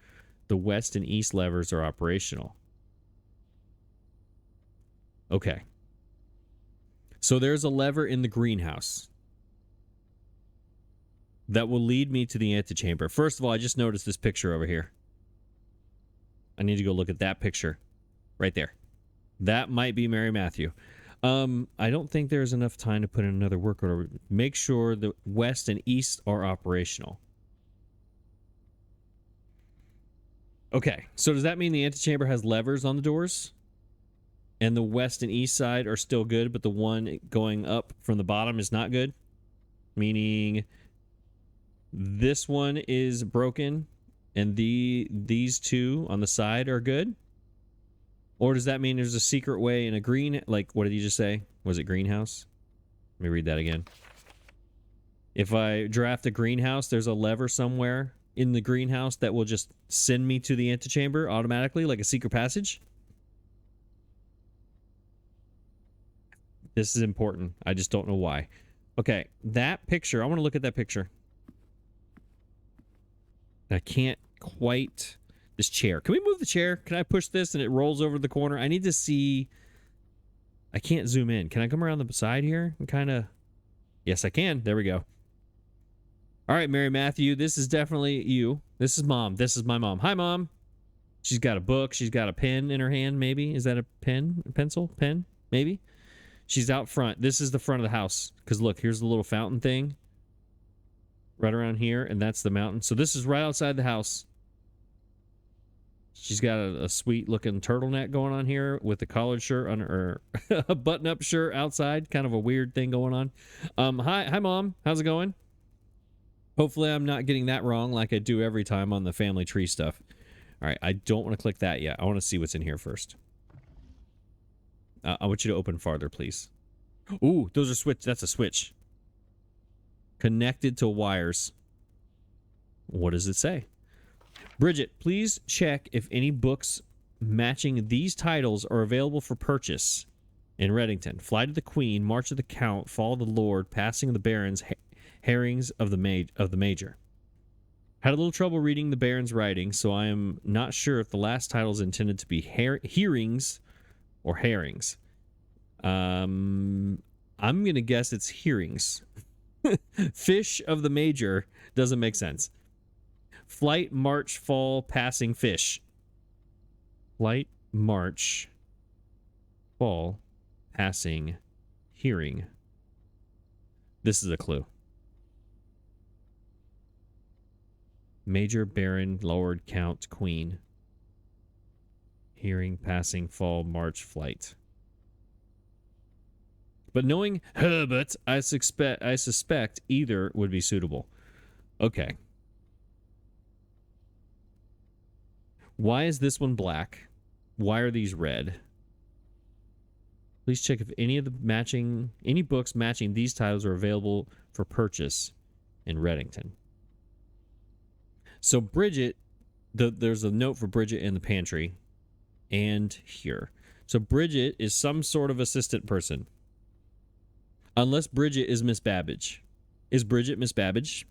the west and east levers are operational. Okay. So there's a lever in the greenhouse that will lead me to the antechamber. First of all, I just noticed this picture over here. I need to go look at that picture right there. That might be Mary Matthew. I don't think there's enough time to put in another work order. Make sure the west and east are operational. Okay, so does that mean the antechamber has levers on the doors? And the west and east side are still good, but the one going up from the bottom is not good? Meaning this one is broken and these two on the side are good? Or does that mean there's a secret way in a green, like, what did you just say? Was it greenhouse? Let me read that again. If I draft a greenhouse, there's a lever somewhere in the greenhouse that will just send me to the antechamber automatically, like a secret passage? This is important. I just don't know why. Okay, that picture, I want to look at that picture. I can't quite... This chair. Can we move the chair? Can I push this and it rolls over the corner? I need to see... I can't zoom in. Can I come around the side here and kind of... Yes, I can. There we go. All right, Mary Matthew, this is definitely you. This is Mom. This is my mom. Hi, Mom. She's got a book. She's got a pen in her hand, maybe. Is that a pen? A pencil? Pen? Maybe? She's out front. This is the front of the house. Because look, here's the little fountain thing. Right around here, and that's the mountain. So this is right outside the house. She's got a sweet-looking turtleneck going on here with a collared shirt on her, a button-up shirt outside. Kind of a weird thing going on. Hi, Mom. How's it going? Hopefully I'm not getting that wrong like I do every time on the family tree stuff. All right, I don't want to click that yet. I want to see what's in here first. I want you to open farther, please. Ooh, those are switch. That's a switch. Connected to wires. What does it say? Bridget, please check if any books matching these titles are available for purchase in Reddington. Flight of the Queen, March of the Count, Fall of the Lord, Passing of the Barons, Herrings of the Major. Had a little trouble reading the Baron's writing, so I am not sure if the last title is intended to be hearings or herrings. I'm going to guess it's hearings. Fish of the Major doesn't make sense. Flight, March, Fall, Passing, Fish. Flight, March, Fall, Passing, Hearing. This is a clue. Major, Baron, Lord, Count, Queen. Hearing, Passing, Fall, March, Flight. But knowing Herbert, I suspect either would be suitable. Okay. Why is this one black? Why are these red? Please check if any books matching these titles are available for purchase in Reddington. So Bridget, there's a note for Bridget in the pantry and here. So Bridget is some sort of assistant person. Unless Bridget is Miss Babbage. Is Bridget Miss Babbage?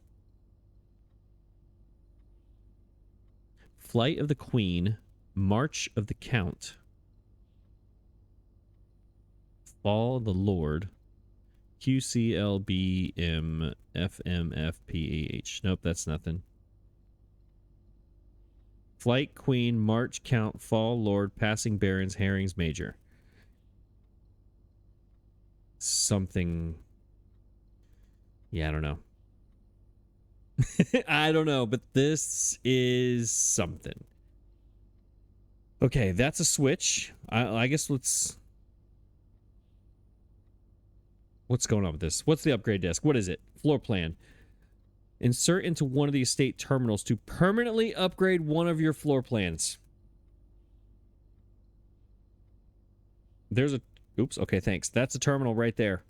Flight of the Queen, March of the Count, Fall of the Lord, QCLBMFMFPAH. Nope, that's nothing. Flight, Queen, March, Count, Fall, Lord, Passing Barons, Herrings, Major. Something. Yeah, I don't know. I don't know, but this is something. Okay, that's a switch. I guess let's... What's going on with this? What's the upgrade desk? What is it? Floor plan. Insert into one of the estate terminals to permanently upgrade one of your floor plans. There's a... Oops, okay, thanks. That's a terminal right there.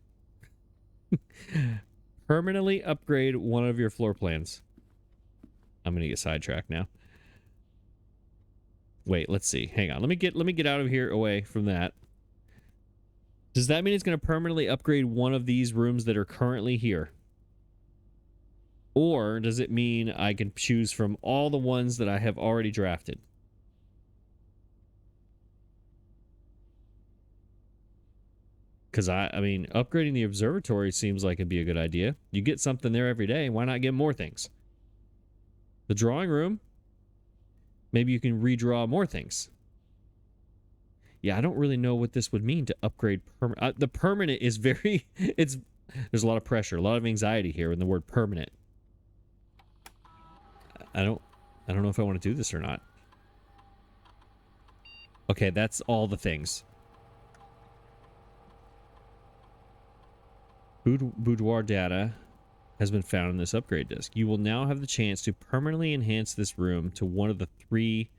Permanently upgrade one of your floor plans. I'm going to get sidetracked now. Wait, let's see. Hang on. Let me get out of here away from that. Does that mean it's going to permanently upgrade one of these rooms that are currently here? Or does it mean I can choose from all the ones that I have already drafted? Because, I mean, upgrading the observatory seems like it'd be a good idea. You get something there every day. Why not get more things? The drawing room, maybe you can redraw more things. Yeah, I don't really know what this would mean to upgrade. The permanent is very... There's a lot of pressure, a lot of anxiety here in the word permanent. I don't know if I want to do this or not. Okay, that's all the things. Boudoir data has been found in this upgrade disk. You will now have the chance to permanently enhance this room to one of the 3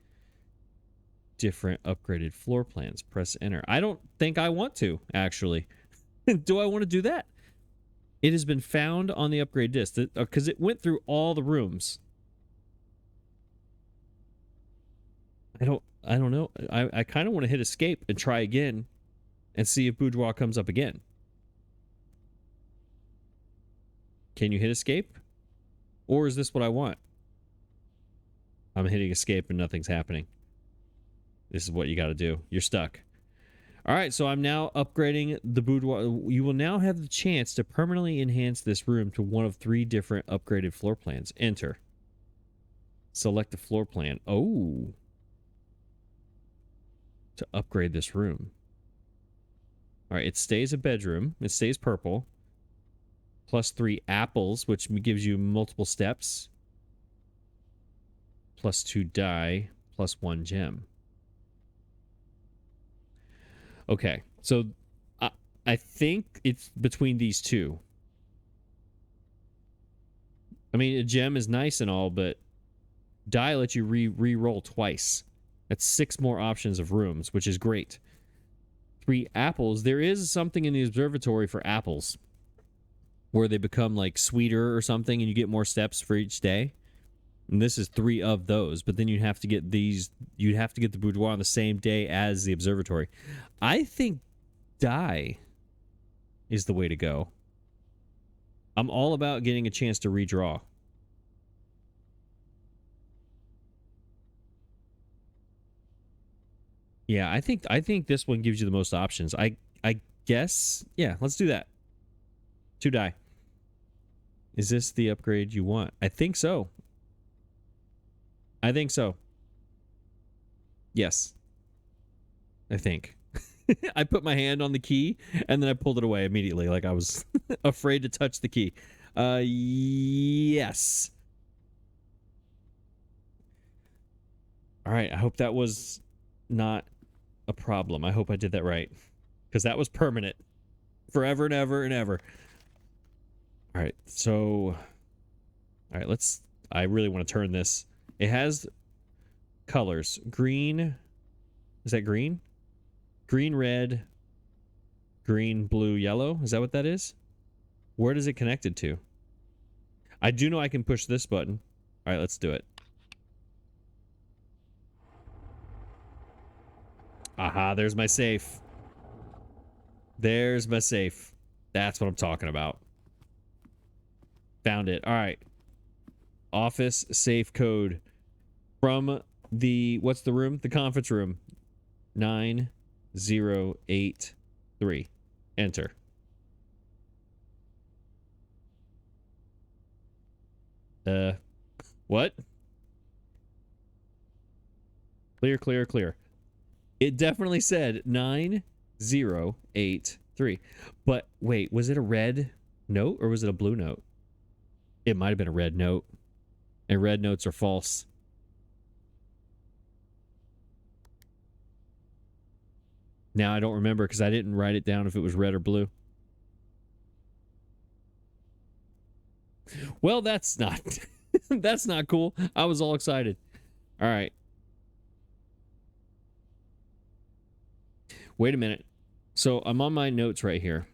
different upgraded floor plans. Press enter. I don't think I want to, actually. Do I want to do that? It has been found on the upgrade disk because it went through all the rooms. I don't know. I kind of want to hit escape and try again and see if boudoir comes up again. Can you hit escape? Or is this what I want? I'm hitting escape and nothing's happening. This is what you got to do. You're stuck. All right, so I'm now upgrading the boudoir. You will now have the chance to permanently enhance this room to one of 3 different upgraded floor plans. Enter. Select the floor plan. Oh. To upgrade this room. All right, it stays a bedroom. It stays purple. Plus 3 apples, which gives you multiple steps. Plus 2 dye. Plus 1 gem. Okay, so I think it's between these 2. I mean, a gem is nice and all, but dye lets you re-roll twice. That's 6 more options of rooms, which is great. 3 apples. There is something in the observatory for apples where they become like sweeter or something and you get more steps for each day. And this is 3 of those, but then you'd have to get these, you'd have to get the boudoir on the same day as the observatory. I think dye is the way to go. I'm all about getting a chance to redraw. Yeah, I think this one gives you the most options. I guess, yeah, let's do that. 2 dye. Is this the upgrade you want? I think so. I think so. Yes. I think. I put my hand on the key, and then I pulled it away immediately, like I was afraid to touch the key. Yes. All right, I hope that was not a problem. I hope I did that right, because that was permanent. Forever and ever and ever. All right, so... All right, let's... I really want to turn this... It has colors. Green. Is that green? Green, red, green, blue, yellow. Is that what that is? Where does it connect it to? I do know I can push this button. All right, let's do it. Aha, there's my safe. There's my safe. That's what I'm talking about. Found it. All right. Office safe code from the, what's the room? The conference room. 9083. Enter. What? Clear, clear, clear. It definitely said 9083. But wait, was it a red note or was it a blue note? It might have been a red note. And red notes are false. Now I don't remember because I didn't write it down if it was red or blue. Well, that's not that's not cool. I was all excited. All right. Wait a minute. So I'm on my notes right here.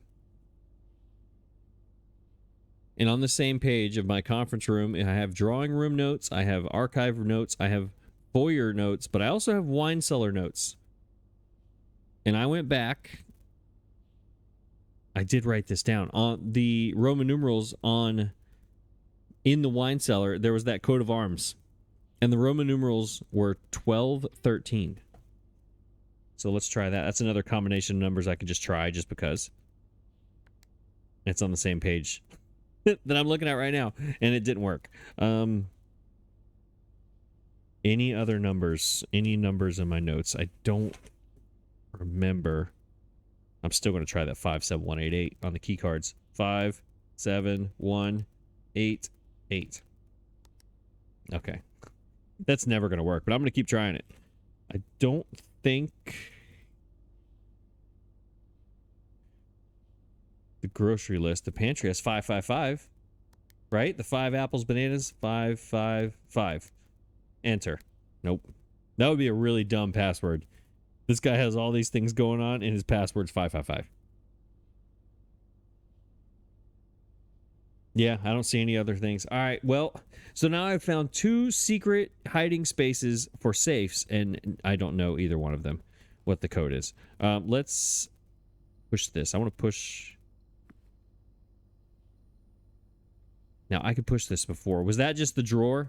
And on the same page of my conference room, I have drawing room notes, I have archive notes, I have foyer notes, but I also have wine cellar notes. And I went back. I did write this down. On the Roman numerals in the wine cellar, there was that coat of arms. And the Roman numerals were 1213. So let's try that. That's another combination of numbers I could just try just because. It's on the same page that I'm looking at right now. And it didn't work. Any other numbers? Any numbers in my notes? I don't remember. I'm still going to try that 57188 on the key cards. 57188. Okay. That's never going to work, but I'm going to keep trying it. I don't think the grocery list, the pantry has 555, right? The 5 apples, bananas, 555. Enter. Nope. That would be a really dumb password. This guy has all these things going on, and his password's 555. Yeah, I don't see any other things. All right, well, so now I've found 2 secret hiding spaces for safes, and I don't know either one of them, what the code is. Let's push this. I want to push... Now, I could push this before. Was that just the drawer?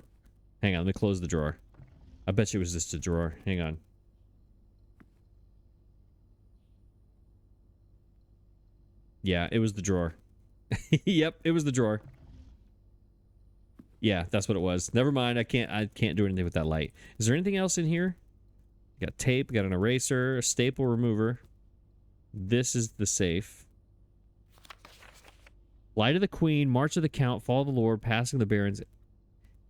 Hang on, let me close the drawer. I bet you it was just a drawer. Hang on. Yeah, it was the drawer. Yep, it was the drawer. Yeah, that's what it was. Never mind. I can't do anything with that light. Is there anything else in here? Got tape, got an eraser, a staple remover. This is the safe. Light of the Queen, March of the Count, Fall of the Lord, Passing the Barons,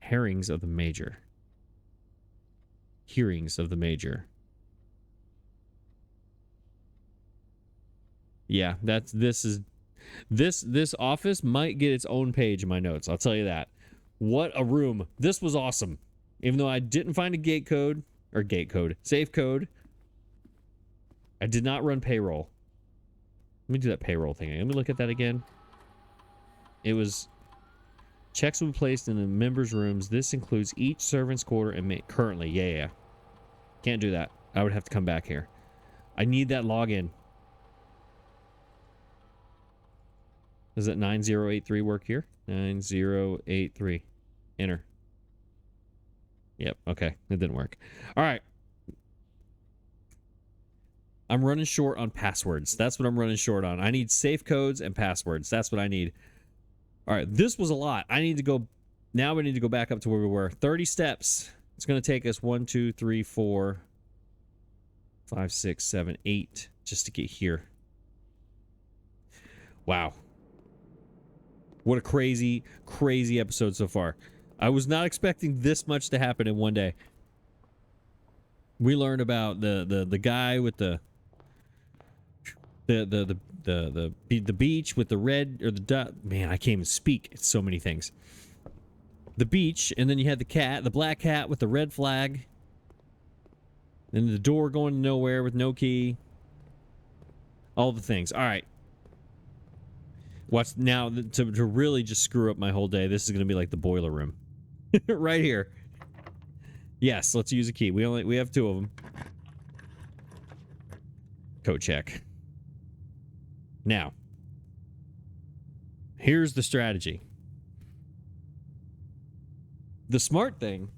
Herrings of the Major. Hearings of the Major. Yeah, this office might get its own page in my notes. I'll tell you that. What a room. This was awesome. Even though I didn't find a safe code. I did not run payroll. Let me do that payroll thing. Let me look at that again. It was checks will be placed in the members' rooms. This includes each servant's quarter and currently. Yeah. Can't do that. I would have to come back here. I need that login. Does that 9083 work here? 9083. Enter. Yep, okay. It didn't work. All right. I'm running short on passwords. That's what I'm running short on. I need safe codes and passwords. That's what I need. All right, this was a lot. Now we need to go back up to where we were. 30 steps. It's going to take us 1, 2, 3, 4, 5, 6, 7, 8 just to get here. Wow. What a crazy, crazy episode so far. I was not expecting this much to happen in one day. We learned about the guy with the beach with the red or the dot. Man, I can't even speak. It's so many things. The beach, and then you had the black cat with the red flag. Then the door going to nowhere with no key. All the things. All right. Watch now to really just screw up my whole day. This is going to be like the boiler room. Right here. Yes, let's use a key. We have 2 of them. Code check. Now, here's the strategy. The smart thing.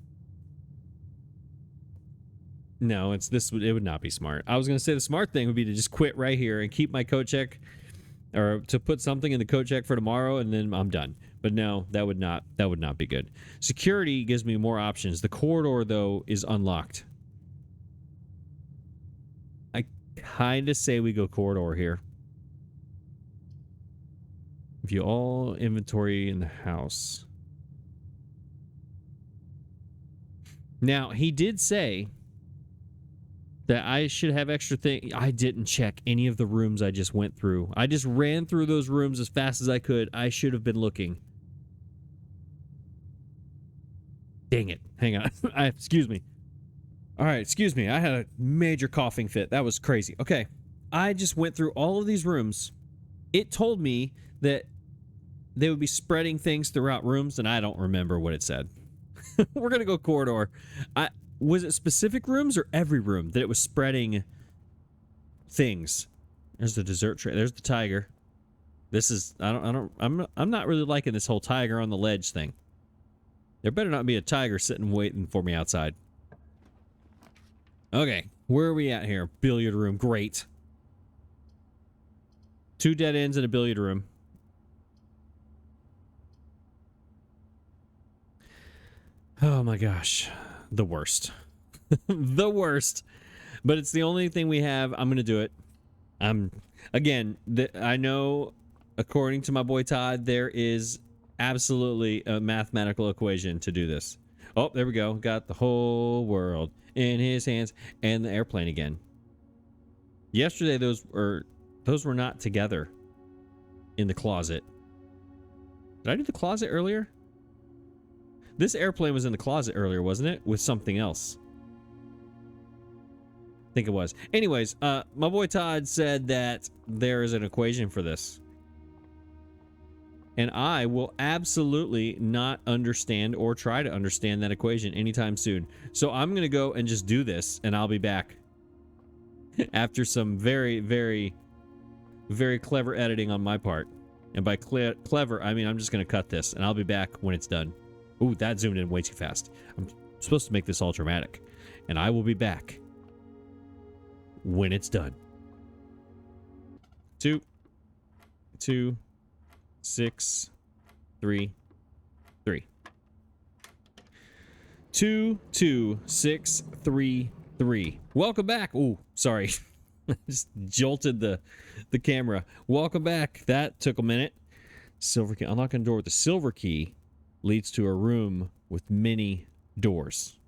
No, it would not be smart. I was going to say the smart thing would be to just quit right here and keep my code check, or to put something in the code check for tomorrow, and then I'm done. But no, that would not be good. Security gives me more options. The corridor, though, is unlocked. I kind of say we go corridor here. View all inventory in the house. Now, he did say that I should have extra thing. I didn't check any of the rooms I just went through. I just ran through those rooms as fast as I could. I should have been looking. Dang it. Hang on. Excuse me. All right, excuse me. I had a major coughing fit. That was crazy. Okay. I just went through all of these rooms. It told me that they would be spreading things throughout rooms, and I don't remember what it said. We're going to go corridor. Was it specific rooms or every room that it was spreading things? There's the dessert tray. There's the tiger. This is I'm not really liking this whole tiger on the ledge thing. There better not be a tiger sitting waiting for me outside. Okay, where are we at here? Billiard room. Great. 2 dead ends in a billiard room. Oh my gosh. The worst. The worst. But it's the only thing we have. I'm going to do it. Again, I know, according to my boy Todd, there is absolutely a mathematical equation to do this. Oh, there we go. Got the whole world in his hands. And the airplane again. Yesterday, those were not together in the closet. Did I do the closet earlier? This airplane was in the closet earlier, wasn't it? With something else. I think it was. Anyways, my boy Todd said that there is an equation for this. And I will absolutely not understand or try to understand that equation anytime soon. So I'm going to go and just do this, and I'll be back. After some very, very, very clever editing on my part. And by clever, I mean I'm just going to cut this, and I'll be back when it's done. Ooh, that zoomed in way too fast. I'm supposed to make this all dramatic. And I will be back when it's done. 2, 2, 6, 3, 3. 2, 2, 6, 3, 3. Welcome back. Ooh, sorry. Just jolted the camera. Welcome back. That took a minute. Silver key. Unlocking a door with the silver key leads to a room with many doors.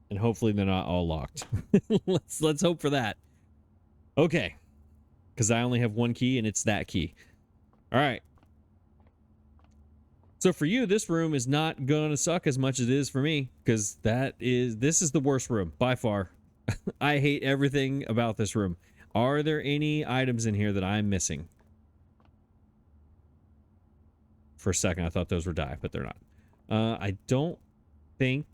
And hopefully they're not all locked. Let's hope for that. Okay. Because I only have one key, and it's that key. All right. So for you, this room is not going to suck as much as it is for me, because this is the worst room by far. I hate everything about this room. Are there any items in here that I'm missing? For a second, I thought those were die, but they're not. I don't think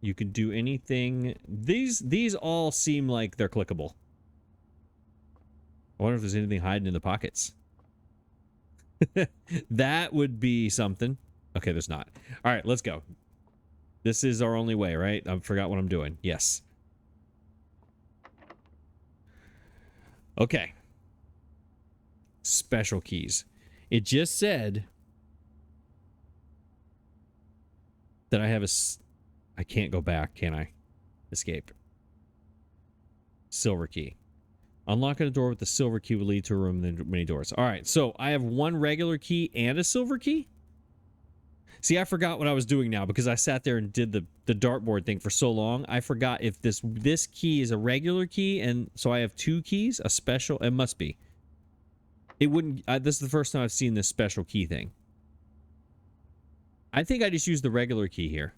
you can do anything. These all seem like they're clickable. I wonder if there's anything hiding in the pockets. That would be something. Okay, there's not. All right, let's go. This is our only way, right? I forgot what I'm doing. Yes. Okay. Special keys. It just said that I have I can't go back, can I? Escape. Silver key. Unlocking a door with the silver key will lead to a room with many doors. All right, so I have one regular key and a silver key? See, I forgot what I was doing now because I sat there and did the dartboard thing for so long. I forgot if this key is a regular key, and so I have 2 keys, a special. It must be. It wouldn't. This is the first time I've seen this special key thing. I think I just used the regular key here.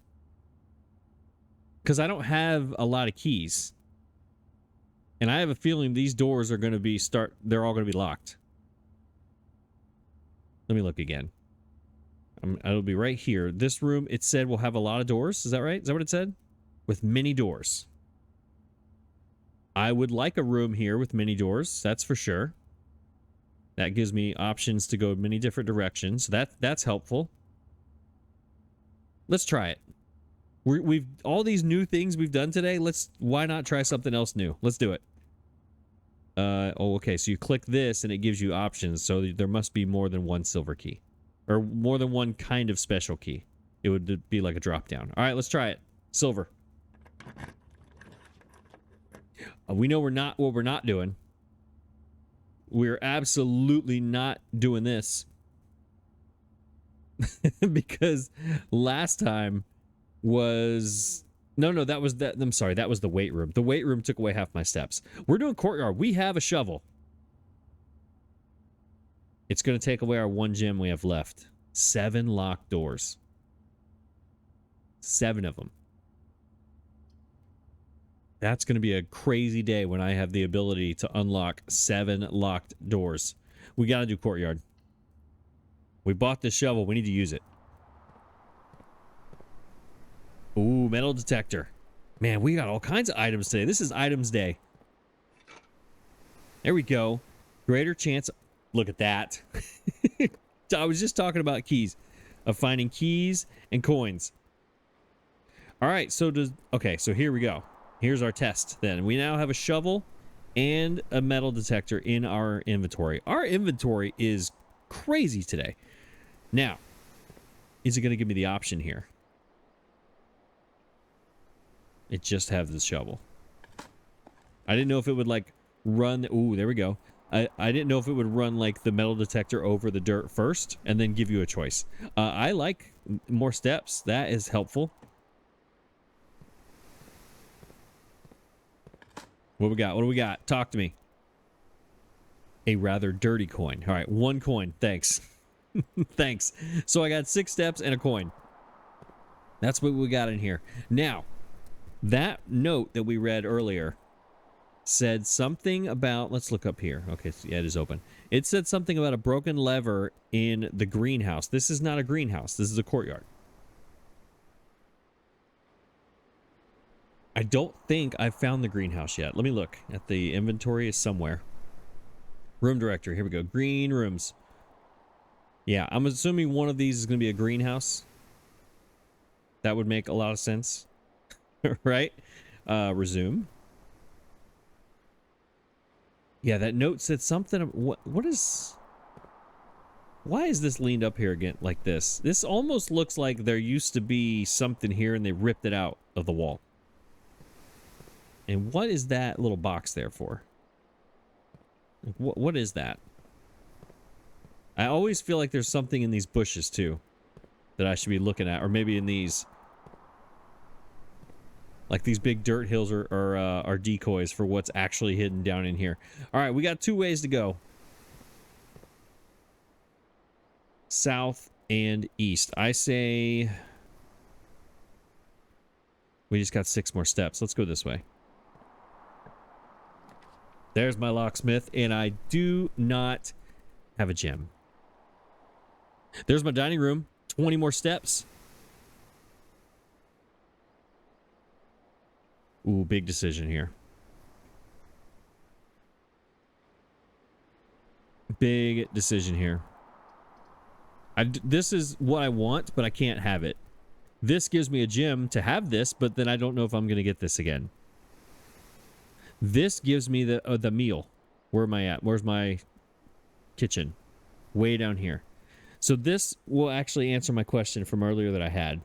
because I don't have a lot of keys. And I have a feeling these doors are going to be they're all going to be locked. Let me look again. It'll be right here. This room, it said will have a lot of doors. Is that right? Is that what it said? With many doors. I would like a room here with many doors. That's for sure. That gives me options to go many different directions. That's helpful. Let's try it. We've all these new things we've done today. Why not try something else new? Let's do it. Okay. So you click this and it gives you options. So there must be more than one silver key, or more than one kind of special key. It would be like a drop down. All right, let's try it. Silver. We know what we're not doing. We're absolutely not doing this. Because last time was... No, that was that. I'm sorry, that was the weight room. The weight room took away half my steps. We're doing courtyard. We have a shovel. It's going to take away our one gem we have left. 7 locked doors. 7 of them. That's going to be a crazy day when I have the ability to unlock 7 locked doors. We got to do courtyard. We bought this shovel. We need to use it. Ooh, metal detector. Man, we got all kinds of items today. This is items day. There we go. Greater chance. Look at that. I was just talking about keys. Of finding keys and coins. All right, so here we go. Here's our test then. We now have a shovel and a metal detector in our inventory. Our inventory is crazy today. Now, is it going to give me the option here? It just has the shovel. I didn't know if it would like run. Ooh, there we go. I didn't know if it would run like the metal detector over the dirt first and then give you a choice. I like more steps. That is helpful. What we got? What do we got? Talk to me. A rather dirty coin. All right, 1 coin. Thanks. Thanks. So I got 6 steps and a coin. That's what we got in here. Now, that note that we read earlier said something about... Let's look up here. Okay, so yeah, it is open. It said something about a broken lever in the greenhouse. This is not a greenhouse. This is a courtyard. I don't think I've found the greenhouse yet. Let me look at the inventory somewhere. Room directory. Here we go. Green rooms. Yeah, I'm assuming one of these is going to be a greenhouse. That would make a lot of sense. Right? Resume. Yeah, that note said something. What is... Why is this leaned up here again like this? This almost looks like there used to be something here and they ripped it out of the wall. And what is that little box there for? What is that? I always feel like there's something in these bushes too that I should be looking at, or maybe in these, like these big dirt hills are decoys for what's actually hidden down in here. All right, we got 2 ways to go: south and east. I say we just got 6 more steps. Let's go this way. There's my locksmith, and I do not have a gem. There's my dining room. 20 more steps. Ooh, big decision here. Big decision here. This is what I want, but I can't have it. This gives me a gem to have this, but then I don't know if I'm going to get this again. This gives me the meal. Where am I at? Where's my kitchen? Way down here. So this will actually answer my question from earlier that I had.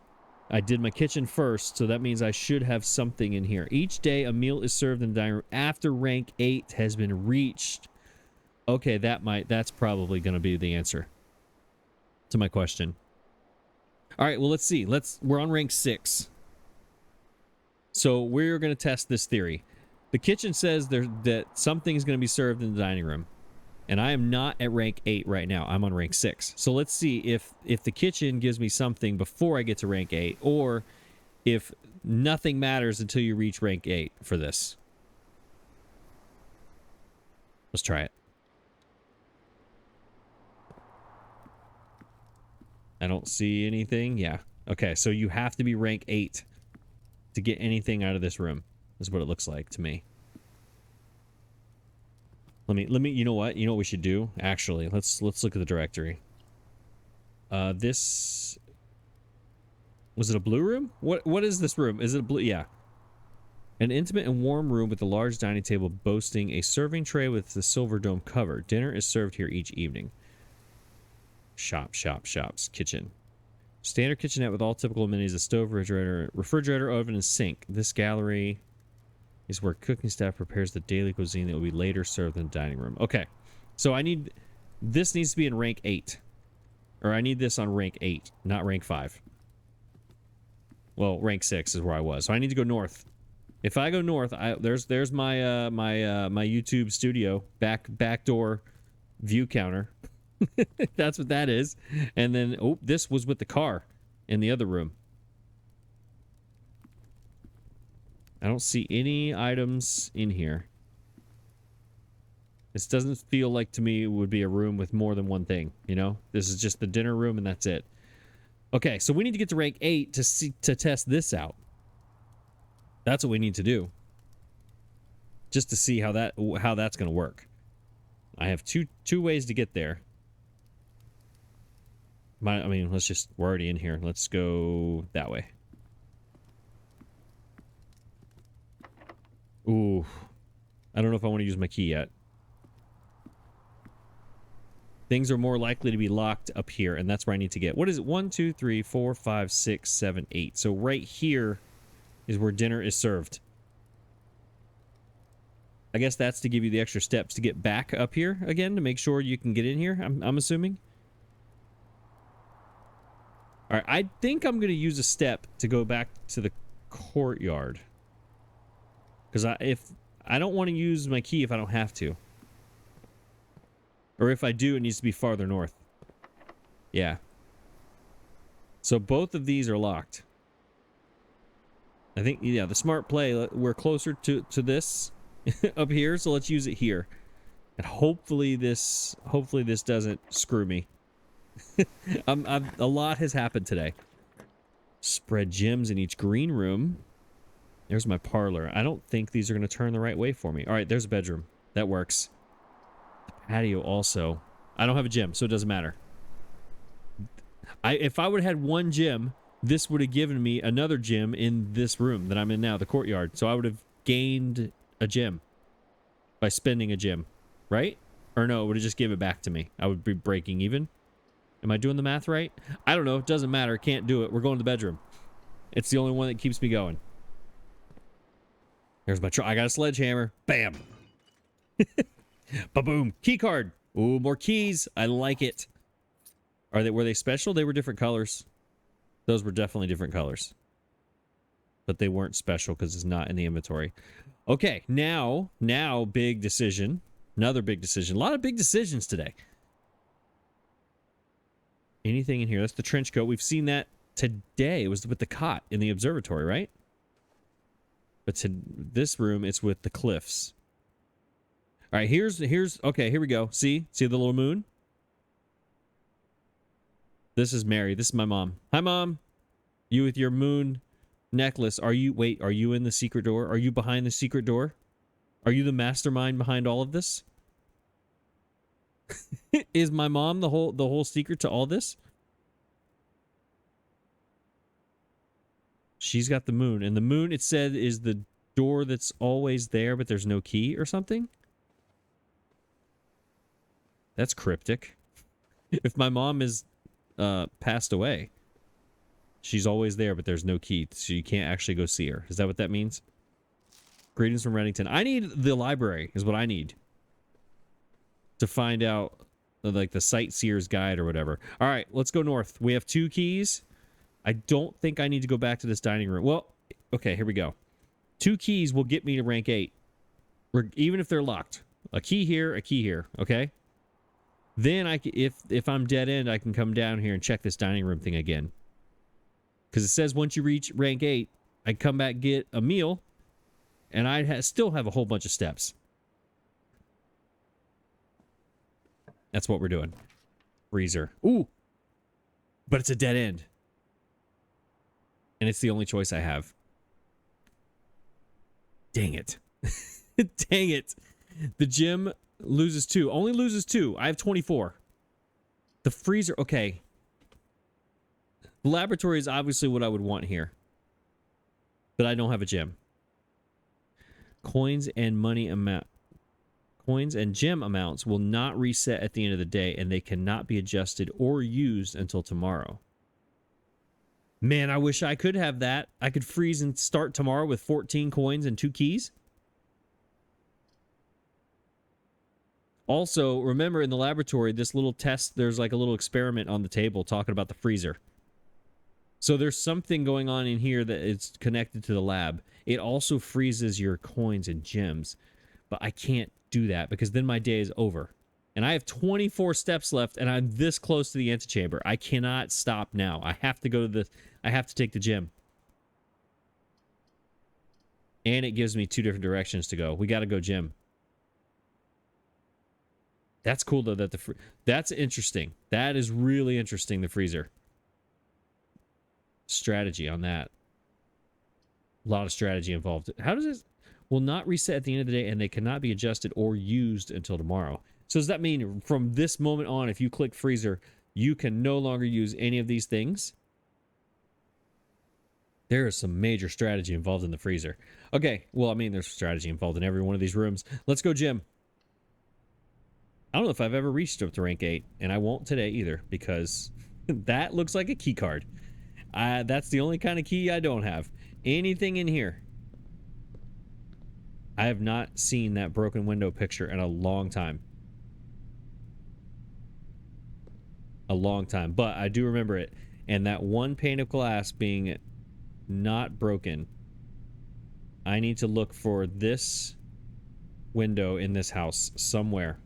I did my kitchen first, so that means I should have something in here. Each day, a meal is served in the dining room after rank 8 has been reached. Okay, that's probably going to be the answer to my question. All right, well, let's see. We're on rank 6. So we're going to test this theory. The kitchen says that something is going to be served in the dining room. And I am not at rank 8 right now. I'm on rank 6. So let's see if the kitchen gives me something before I get to rank 8, or if nothing matters until you reach rank 8 for this. Let's try it. I don't see anything. Yeah. Okay, so you have to be rank 8 to get anything out of this room. Is what it looks like to me. Let me you know what we should do? Actually, let's look at the directory. This was it a blue room? What is this room? Is it a blue? Yeah. An intimate and warm room with a large dining table boasting a serving tray with the silver dome cover. Dinner is served here each evening. Shops, kitchen. Standard kitchenette with all typical amenities: a stove, refrigerator, oven, and sink. This gallery is where cooking staff prepares the daily cuisine that will be later served in the dining room. Okay, so this needs to be in rank 8. Or I need this on rank 8, not rank 5. Well, rank 6 is where I was. So I need to go north. If I go north, there's my my YouTube studio backdoor view counter. That's what that is. And then this was with the car in the other room. I don't see any items in here. This doesn't feel like to me it would be a room with more than one thing, you know? This is just the dinner room and that's it. Okay, so we need to get to rank 8 to test this out. That's what we need to do. Just to see how that's going to work. I have two ways to get there. We're already in here. Let's go that way. Ooh. I don't know if I want to use my key yet. Things are more likely to be locked up here, and that's where I need to get. What is it? 1, 2, 3, 4, 5, 6, 7, 8. So right here is where dinner is served. I guess that's to give you the extra steps to get back up here again to make sure you can get in here, I'm assuming. All right, I think I'm going to use a step to go back to the courtyard. Because I don't want to use my key if I don't have to. Or if I do, it needs to be farther north. Yeah. So both of these are locked. I think, yeah, the smart play, we're closer to this up here, so let's use it here. And hopefully this doesn't screw me. A lot has happened today. Spread gems in each green room. There's my parlor. I don't think these are going to turn the right way for me. All right, there's a bedroom. That works. The patio also. I don't have a gym, so it doesn't matter. If I would have had one gym, this would have given me another gym in this room that I'm in now, the courtyard. So I would have gained a gym by spending a gym, right? Or no, it would have just given it back to me. I would be breaking even. Am I doing the math right? I don't know. It doesn't matter. Can't do it. We're going to the bedroom. It's the only one that keeps me going. There's my I got a sledgehammer. Bam. Ba-boom. Key card. Ooh, more keys. I like it. Were they special? They were different colors. Those were definitely different colors. But they weren't special because it's not in the inventory. Okay, now big decision. Another big decision. A lot of big decisions today. Anything in here? That's the trench coat. We've seen that today. It was with the cot in the observatory, right? But to this room, it's with the cliffs. All right, here's okay, here we go. See the little moon? This is Mary. This is my mom. Hi, Mom. You with your moon necklace. Are you in the secret door? Are you behind the secret door? Are you the mastermind behind all of this? Is my mom the whole secret to all this? She's got the moon, and the moon, it said, is the door that's always there, but there's no key or something. That's cryptic. If my mom is passed away, she's always there, but there's no key, so you can't actually go see her. Is that what that means? Greetings from Reddington. I need the library, is what I need. To find out, like, the sightseer's guide or whatever. All right, let's go north. We have 2 keys. I don't think I need to go back to this dining room. Well, okay, here we go. 2 keys will get me to rank 8. Even if they're locked. A key here, okay? Then, if I'm dead end, I can come down here and check this dining room thing again. Because it says once you reach rank 8, I'd come back, get a meal, and I'd still have a whole bunch of steps. That's what we're doing. Freezer. Ooh! But it's a dead end. And it's the only choice I have. Dang it. Dang it. The gym loses 2. Only loses 2. I have 24. The freezer... Okay. The laboratory is obviously what I would want here. But I don't have a gym. Coins and money amount... Coins and gem amounts will not reset at the end of the day, and they cannot be adjusted or used until tomorrow. Man, I wish I could have that. I could freeze and start tomorrow with 14 coins and 2 keys. Also, remember in the laboratory, this little test, there's like a little experiment on the table talking about the freezer. So there's something going on in here that is connected to the lab. It also freezes your coins and gems, but I can't do that because then my day is over. And I have 24 steps left and I'm this close to the antechamber. I cannot stop now. I have to go to I have to take the gym. And it gives me 2 different directions to go. We got to go gym. That's cool though that that's interesting. That is really interesting, the freezer. Strategy on that. A lot of strategy involved. How does this... Will not reset at the end of the day, and they cannot be adjusted or used until tomorrow. So does that mean from this moment on, if you click freezer, you can no longer use any of these things? There is some major strategy involved in the freezer. Okay, well, I mean, there's strategy involved in every one of these rooms. Let's go gym. I don't know if I've ever reached up to rank 8, and I won't today either, because that looks like a key card. That's the only kind of key I don't have. Anything in here? I have not seen that broken window picture in a long time. A long time. But I do remember it. And that one pane of glass being not broken. I need to look for this window in this house somewhere.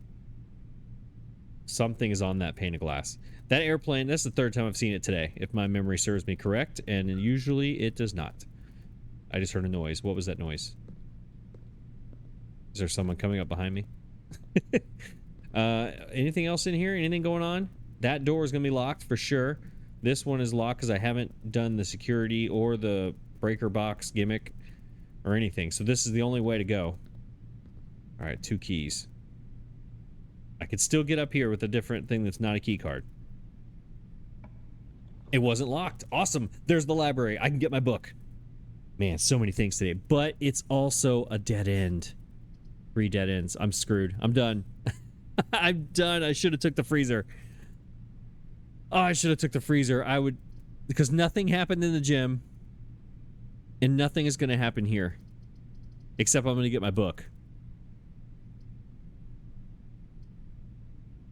Something is on that pane of glass. That airplane, that's the 3rd time I've seen it today, if my memory serves me correct. And usually it does not. I just heard a noise. What was that noise? Is there someone coming up behind me? Anything else in here? Anything going on? That door is going to be locked for sure. This one is locked because I haven't done the security or the breaker box gimmick or anything. So this is the only way to go. All right, 2 keys. I could still get up here with a different thing that's not a key card. It wasn't locked. Awesome. There's the library. I can get my book. Man, so many things today. But it's also a dead end. 3 dead ends. I'm screwed. I'm done. I'm done. I should have took the freezer. Oh, I should have took the freezer. I would... Because nothing happened in the gym. And nothing is going to happen here. Except I'm going to get my book.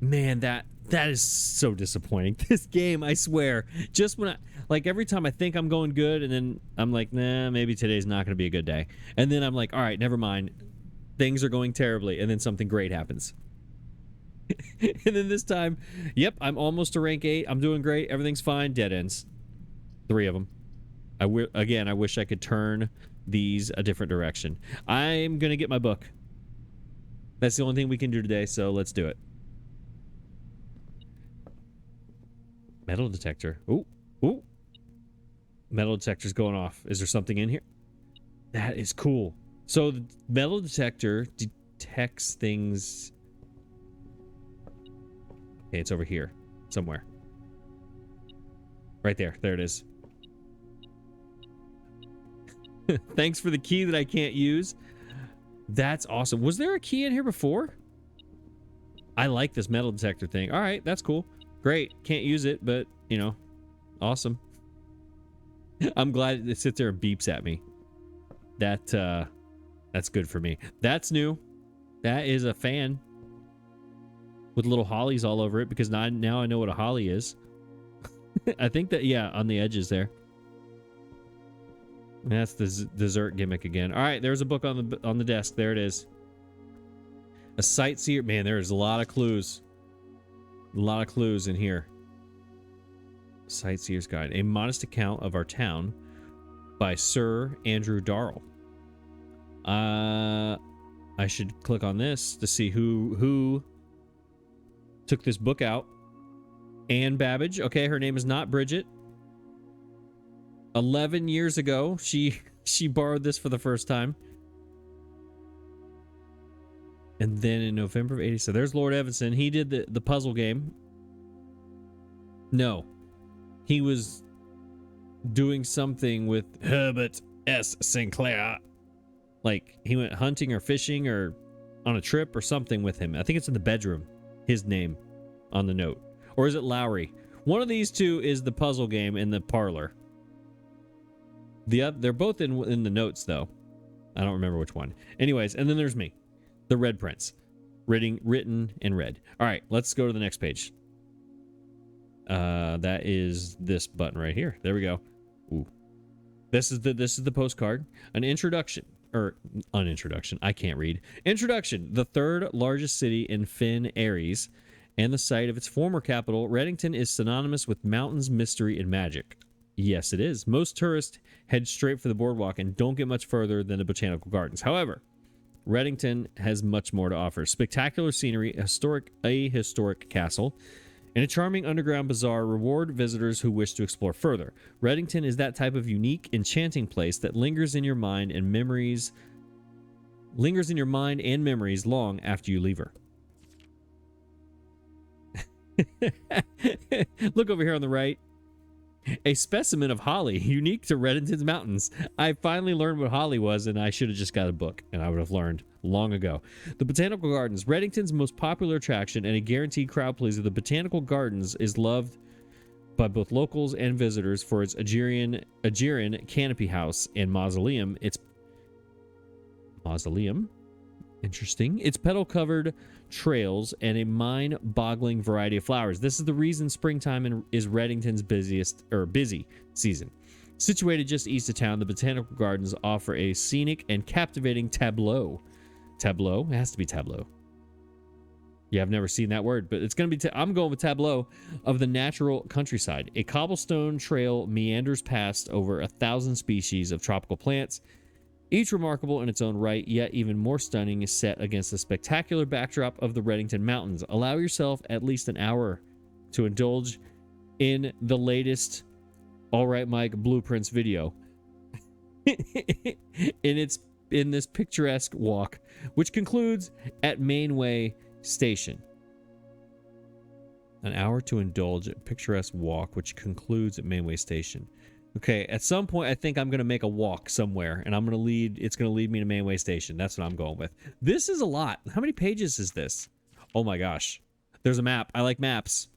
Man, that is so disappointing. This game, I swear. Just when I... Like, every time I think I'm going good, and then I'm like, nah, maybe today's not going to be a good day. And then I'm like, all right, never mind. Things are going terribly, and then something great happens. And then this time, yep, I'm almost to rank 8. I'm doing great. Everything's fine. Dead ends. 3 of them. Again, I wish I could turn these a different direction. I'm going to get my book. That's the only thing we can do today, so let's do it. Metal detector. Ooh, ooh. Metal detector's going off. Is there something in here? That is cool. So the metal detector detects things. Okay, it's over here somewhere. Right there. There it is. Thanks for the key that I can't use. That's awesome. Was there a key in here before? I like this metal detector thing. All right, that's cool. Great. Can't use it, but, you know, awesome. I'm glad it sits there and beeps at me. That's good for me. That's new. That is a fan with little hollies all over it because now I know what a holly is. I think that, yeah, on the edges there. That's the dessert gimmick again. All right, there's a book on the desk. There it is. A sightseer. Man, there is a lot of clues. A lot of clues in here. Sightseer's Guide. A modest account of our town. by Sir Andrew Darrell. I should click on this to see who took this book out. Anne Babbage. Okay, her name is not Bridget. 11 years ago, she borrowed this for the first time. And then in November of 87, there's Lord Evanson. He did the puzzle game. No. He was doing something with Herbert S. Sinclair. Like, he went hunting or fishing or on a trip or something with him. I think it's in the bedroom, his name on the note. Or is it Lowry? One of these two is the puzzle game in the parlor. They're both in the notes, though. I don't remember which one. Anyways, and then there's me, the Red Prince, written in red. All right, let's go to the next page. That is this button right here. There we go. Ooh, this is the postcard. An introduction. Or unintroduction. I can't read. Introduction. The third largest city in Finn Aries and the site of its former capital, Reddington is synonymous with mountains, mystery, and magic. Yes, it is. Most tourists head straight for the boardwalk and don't get much further than the botanical gardens. However, Reddington has much more to offer. Spectacular scenery, a historic castle, and a charming underground bazaar reward visitors who wish to explore further. Reddington is that type of unique, enchanting place that lingers in your mind and memories long after you leave her. Look over here on the right. A specimen of holly, unique to Reddington's mountains. I finally learned what holly was, and I should have just got a book, and I would have learned long ago. The Botanical Gardens. Reddington's most popular attraction and a guaranteed crowd pleaser, the Botanical Gardens is loved by both locals and visitors for its Aegean canopy house and mausoleum. Interesting. Its petal-covered trails and a mind-boggling variety of flowers. This is the reason springtime is Reddington's busy season. Situated just east of town, the Botanical Gardens offer a scenic and captivating tableau. Tableau? It has to be tableau. Yeah, I've never seen that word, but it's going to be... I'm going with tableau of the natural countryside. A cobblestone trail meanders past over 1,000 species of tropical plants, each remarkable in its own right, yet even more stunning is set against the spectacular backdrop of the Reddington Mountains. Allow yourself at least an hour to indulge in the latest All Right Mike Blueprints video. in this picturesque walk, which concludes at Mainway Station. An hour to indulge a picturesque walk, which concludes at Mainway Station. Okay, at some point, I think I'm going to make a walk somewhere, and it's going to lead me to Mainway Station. That's what I'm going with. This is a lot. How many pages is this? Oh my gosh. There's a map. I like maps.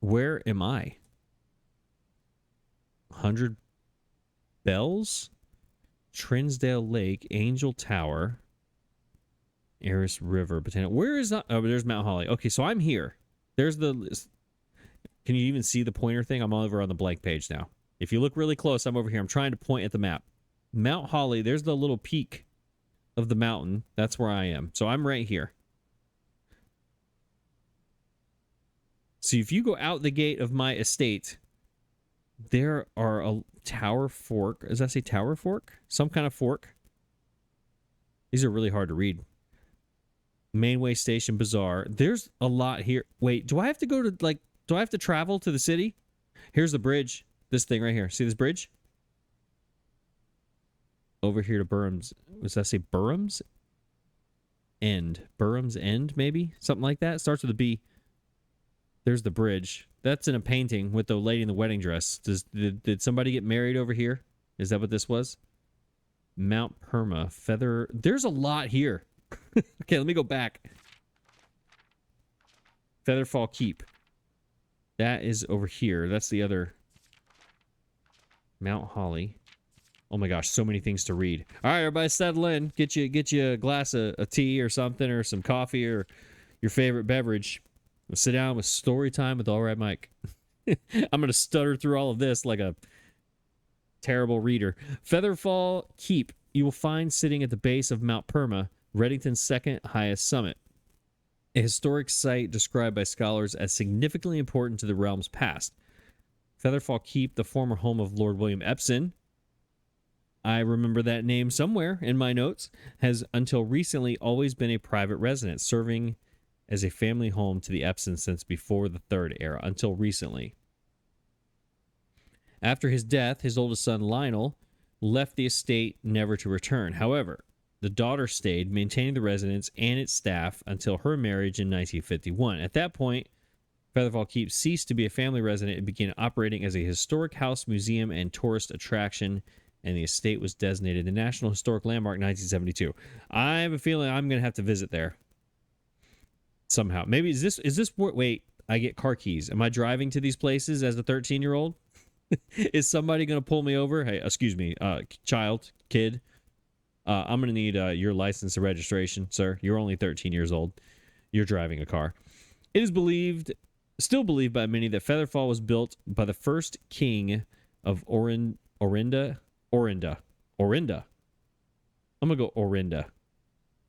Where am I? 100 Bells? Trinsdale Lake, Angel Tower, Eris River, Botanical. Where is that? Oh, there's Mount Holly. Okay, so I'm here. There's the... Can you even see the pointer thing? I'm over on the blank page now. If you look really close, I'm over here. I'm trying to point at the map. Mount Holly, there's the little peak of the mountain. That's where I am. So I'm right here. So if you go out the gate of my estate, there are a tower fork. Does that say tower fork? Some kind of fork. These are really hard to read. Mainway Station Bazaar. There's a lot here. Wait, do I have to go to, like, do I have to travel to the city? Here's the bridge. This thing right here. See this bridge? Over here to Burham's. Does that say Burham's End? Burham's End, maybe? Something like that. Starts with a B. There's the bridge. That's in a painting with the lady in the wedding dress. Did somebody get married over here? Is that what this was? Mount Perma. Feather. There's a lot here. Okay, let me go back. Featherfall Keep. That is over here. That's the other. Mount Holly. Oh my gosh, so many things to read. All right, everybody settle in. Get you a glass of tea or something, or some coffee, or your favorite beverage. We'll sit down with story time with All Right Mike. I'm going to stutter through all of this like a terrible reader. Featherfall Keep. You will find sitting at the base of Mount Perma, Reddington's second highest summit. A historic site described by scholars as significantly important to the realm's past. Featherfall Keep, the former home of Lord William Epsom, I remember that name somewhere in my notes, has until recently always been a private residence, serving as a family home to the Epsons since before the Third Era, until recently. After his death, his oldest son Lionel left the estate never to return. However, the daughter stayed, maintaining the residence and its staff until her marriage in 1951. At that point, Featherfall Keep ceased to be a family residence and began operating as a historic house, museum, and tourist attraction, and the estate was designated a National Historic Landmark in 1972. I have a feeling I'm going to have to visit there somehow. Maybe is this wait, I get car keys. Am I driving to these places as a 13-year-old? Is somebody going to pull me over? Hey, excuse me, kid. I'm going to need your license and registration, sir. You're only 13 years old. You're driving a car. It is still believed by many that Featherfall was built by the first king of Orinda. I'm going to go Orinda.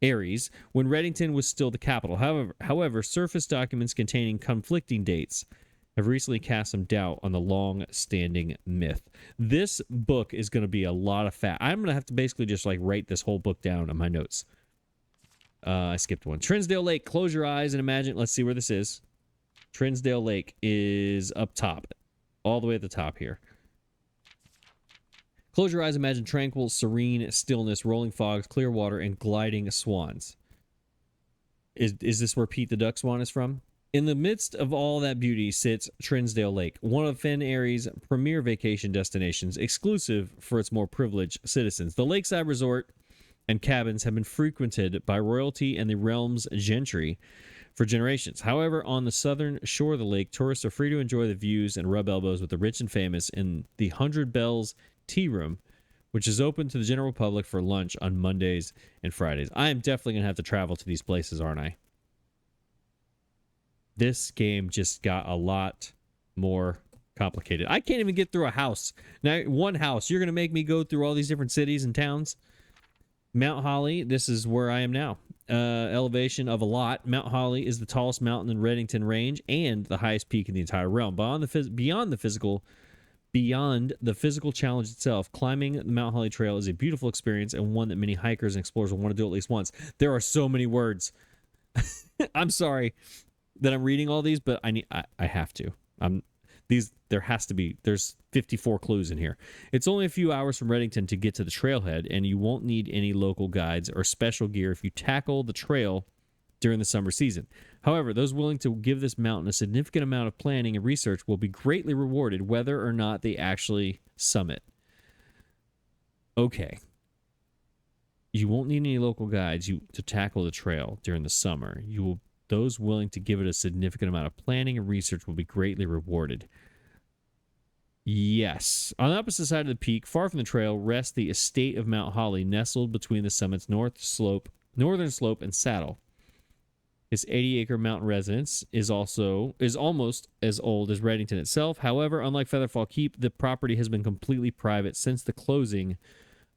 Aries, when Reddington was still the capital. However, surface documents containing conflicting dates have recently cast some doubt on the long-standing myth. This book is going to be a lot of fat. I'm going to have to basically just like write this whole book down on my notes. I skipped one. Trinsdale Lake. Close your eyes and imagine. Let's see where this is. Trinsdale Lake is up top. All the way at the top here. Close your eyes, imagine tranquil, serene stillness, rolling fogs, clear water, and gliding swans. Is this where Pete the Duck Swan is from? In the midst of all that beauty sits Trinsdale Lake, one of Fen Airy's premier vacation destinations, exclusive for its more privileged citizens. The lakeside resort and cabins have been frequented by royalty and the realm's gentry for generations. However, on the southern shore of the lake, tourists are free to enjoy the views and rub elbows with the rich and famous in the 100 Bells Tea Room, which is open to the general public for lunch on Mondays and Fridays. I am definitely going to have to travel to these places, aren't I? This game just got a lot more complicated. I can't even get through a house. Now, one house. You're going to make me go through all these different cities and towns? Mount Holly, this is where I am now. Elevation of a lot. Mount Holly is the tallest mountain in Reddington Range and the highest peak in the entire realm. Beyond the physical challenge itself, climbing the Mount Holly Trail is a beautiful experience and one that many hikers and explorers will want to do at least once. There are so many words. I'm sorry that I'm reading all these, but I have to. There's 54 clues in here. It's only a few hours from Reddington to get to the trailhead, and you won't need any local guides or special gear if you tackle the trail during the summer season. However, those willing to give this mountain a significant amount of planning and research will be greatly rewarded whether or not they actually summit. Okay. You won't need any local guides to tackle the trail during the summer. Those willing to give it a significant amount of planning and research will be greatly rewarded. Yes. On the opposite side of the peak, far from the trail, rests the estate of Mount Holly, nestled between the summit's northern slope and saddle. Its 80-acre mountain residence is almost as old as Reddington itself. However, unlike Featherfall Keep, the property has been completely private since the closing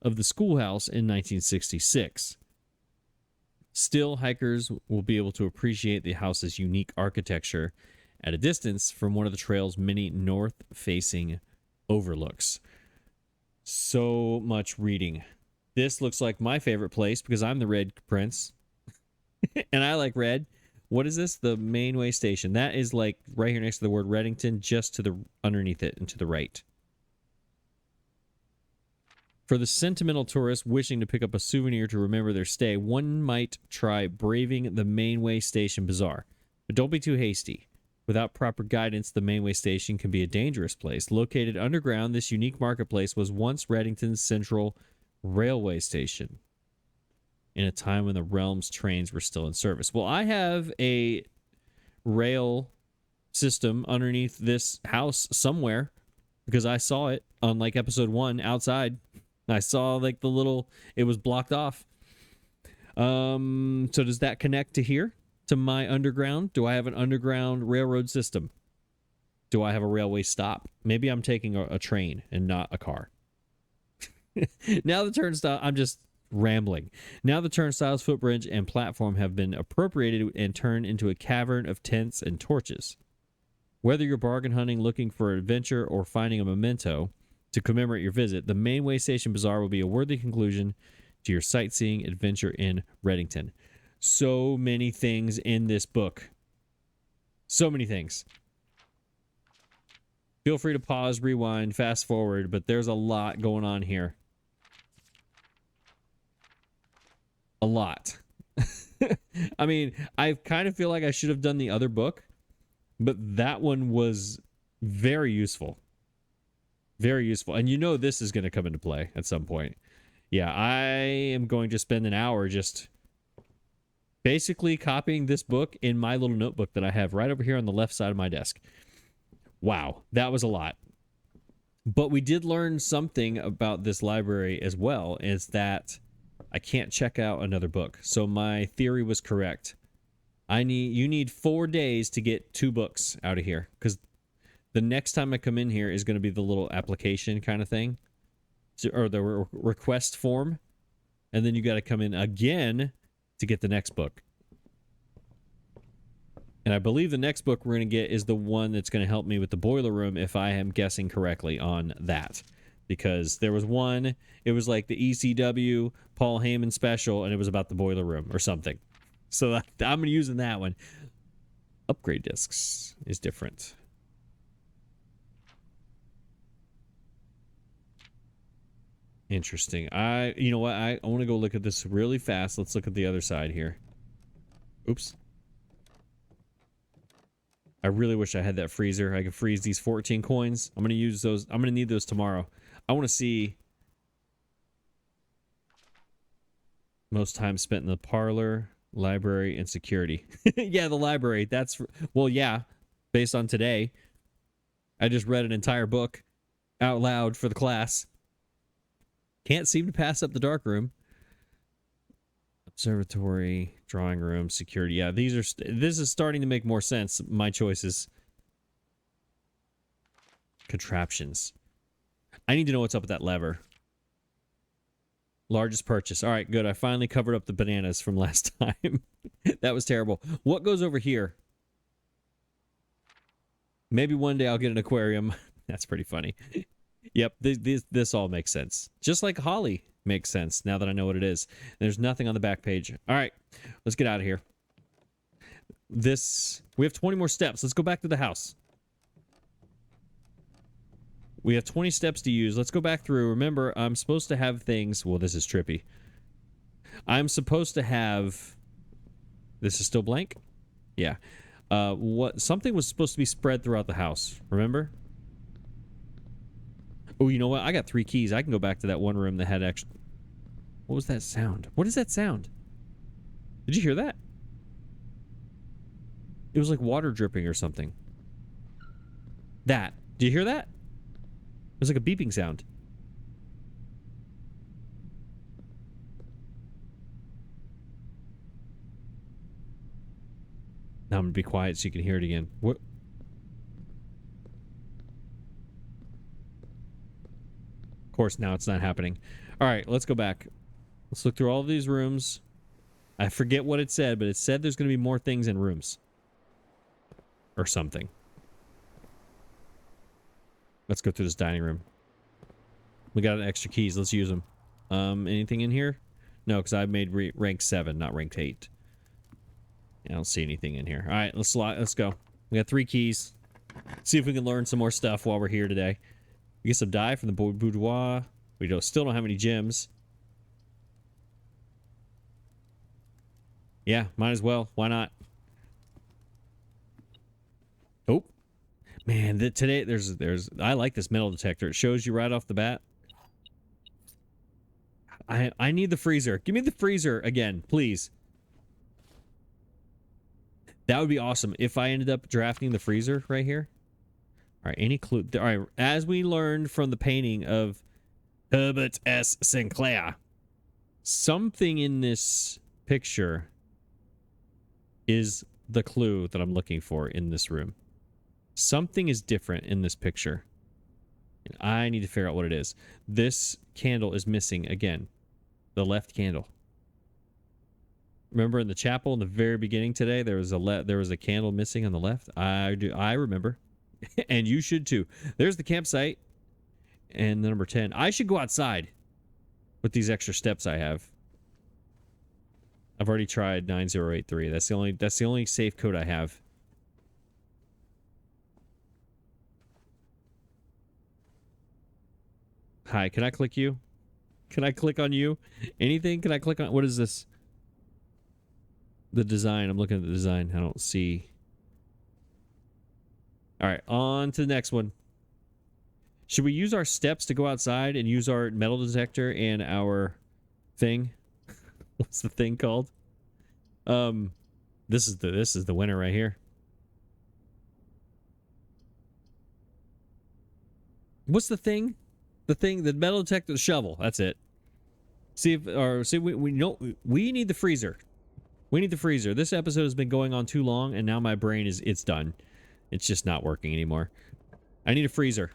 of the schoolhouse in 1966. Still, hikers will be able to appreciate the house's unique architecture at a distance from one of the trail's many north-facing overlooks. So much reading. This looks like my favorite place because I'm the Red Prince. And I like red. What is this? The Mainway Station. That is like right here next to the word Reddington, just to the underneath it and to the right. For the sentimental tourist wishing to pick up a souvenir to remember their stay, one might try braving the Mainway Station Bazaar. But don't be too hasty. Without proper guidance, the Mainway Station can be a dangerous place. Located underground, this unique marketplace was once Reddington's central railway station, in a time when the realm's trains were still in service. Well, I have a rail system underneath this house somewhere because I saw it on like episode 1 outside. I saw like it was blocked off. So does that connect to here, to my underground? Do I have an underground railroad system? Do I have a railway stop? Maybe I'm taking a train and not a car. Now the turnstile, I'm just rambling. Now the turnstiles, footbridge, and platform have been appropriated and turned into a cavern of tents and torches. Whether you're bargain hunting, looking for adventure, or finding a memento to commemorate your visit, the Mainway Station Bazaar will be a worthy conclusion to your sightseeing adventure in Reddington. So many things in this book. So many things. Feel free to pause, rewind, fast forward, but there's a lot going on here. A lot. I mean, I kind of feel like I should have done the other book, but that one was very useful. Very useful. And you know this is going to come into play at some point. Yeah, I am going to spend an hour just basically copying this book in my little notebook that I have right over here on the left side of my desk. Wow, that was a lot. But we did learn something about this library as well, is that I can't check out another book. So my theory was correct. You need 4 days to get 2 books out of here, because the next time I come in here is going to be the little application kind of thing, or the request form, and then you got to come in again to get the next book. And I believe the next book we're going to get is the one that's going to help me with the boiler room, if I am guessing correctly on that. Because there was one, it was like the ECW Paul Heyman special, and it was about the boiler room or something. So I'm using that one. Upgrade discs is different. Interesting. You know what? I want to go look at this really fast. Let's look at the other side here. Oops. I really wish I had that freezer. I could freeze these 14 coins. I'm going to use those. I'm going to need those tomorrow. I want to see most time spent in the parlor, library, and security. Yeah, the library. Well, yeah, based on today. I just read an entire book out loud for the class. Can't seem to pass up the dark room. Observatory, drawing room, security. Yeah, this is starting to make more sense. My choices. Contraptions. I need to know what's up with that lever. Largest purchase. All right, good. I finally covered up the bananas from last time. That was terrible. What goes over here? Maybe one day I'll get an aquarium. That's pretty funny. Yep, this all makes sense. Just like Holly makes sense now that I know what it is. There's nothing on the back page. All right, let's get out of here. We have 20 more steps. Let's go back to the house. We have 20 steps to use. Let's go back through. Remember, I'm supposed to have things. Well, this is trippy. I'm supposed to have. This is still blank? Yeah. Something was supposed to be spread throughout the house. Remember? Oh, you know what? I got 3 keys. I can go back to that one room that had actually... What was that sound? What is that sound? Did you hear that? It was like water dripping or something. That. Did you hear that? It was like a beeping sound. Now I'm going to be quiet so you can hear it again. What? Of course, now it's not happening. All right, let's go back. Let's look through all of these rooms. I forget what it said, but it said there's going to be more things in rooms. Or something. Let's go through this dining room. We got extra keys. Let's use them. Anything in here? No, because I made rank 7, not ranked 8. I don't see anything in here. All right, let's go. We got 3 keys. See if we can learn some more stuff while we're here today. We get some dye from the boudoir. We still don't have any gems. Yeah, might as well. Why not? Oh, man! Today there's. I like this metal detector. It shows you right off the bat. I need the freezer. Give me the freezer again, please. That would be awesome if I ended up drafting the freezer right here. All right, any clue? All right, as we learned from the painting of Herbert S. Sinclair, something in this picture is the clue that I'm looking for in this room. Something is different in this picture. And I need to figure out what it is. This candle is missing again. The left candle. Remember in the chapel in the very beginning today, there was a candle missing on the left? I remember. And you should too. There's the campsite. And the number 10. I should go outside with these extra steps I have. I've already tried 9083. That's the only safe code I have. Hi, can I click you? Can I click on you? Anything? Can I click on... What is this? The design. I'm looking at the design. I don't see... Alright, on to the next one. Should we use our steps to go outside and use our metal detector and our thing? What's the thing called? This is the winner right here. What's the thing? The metal detector, the shovel. That's it. See if, or see, we know we need the freezer. We need the freezer. This episode has been going on too long, and now my brain it's done. It's just not working anymore. I need a freezer.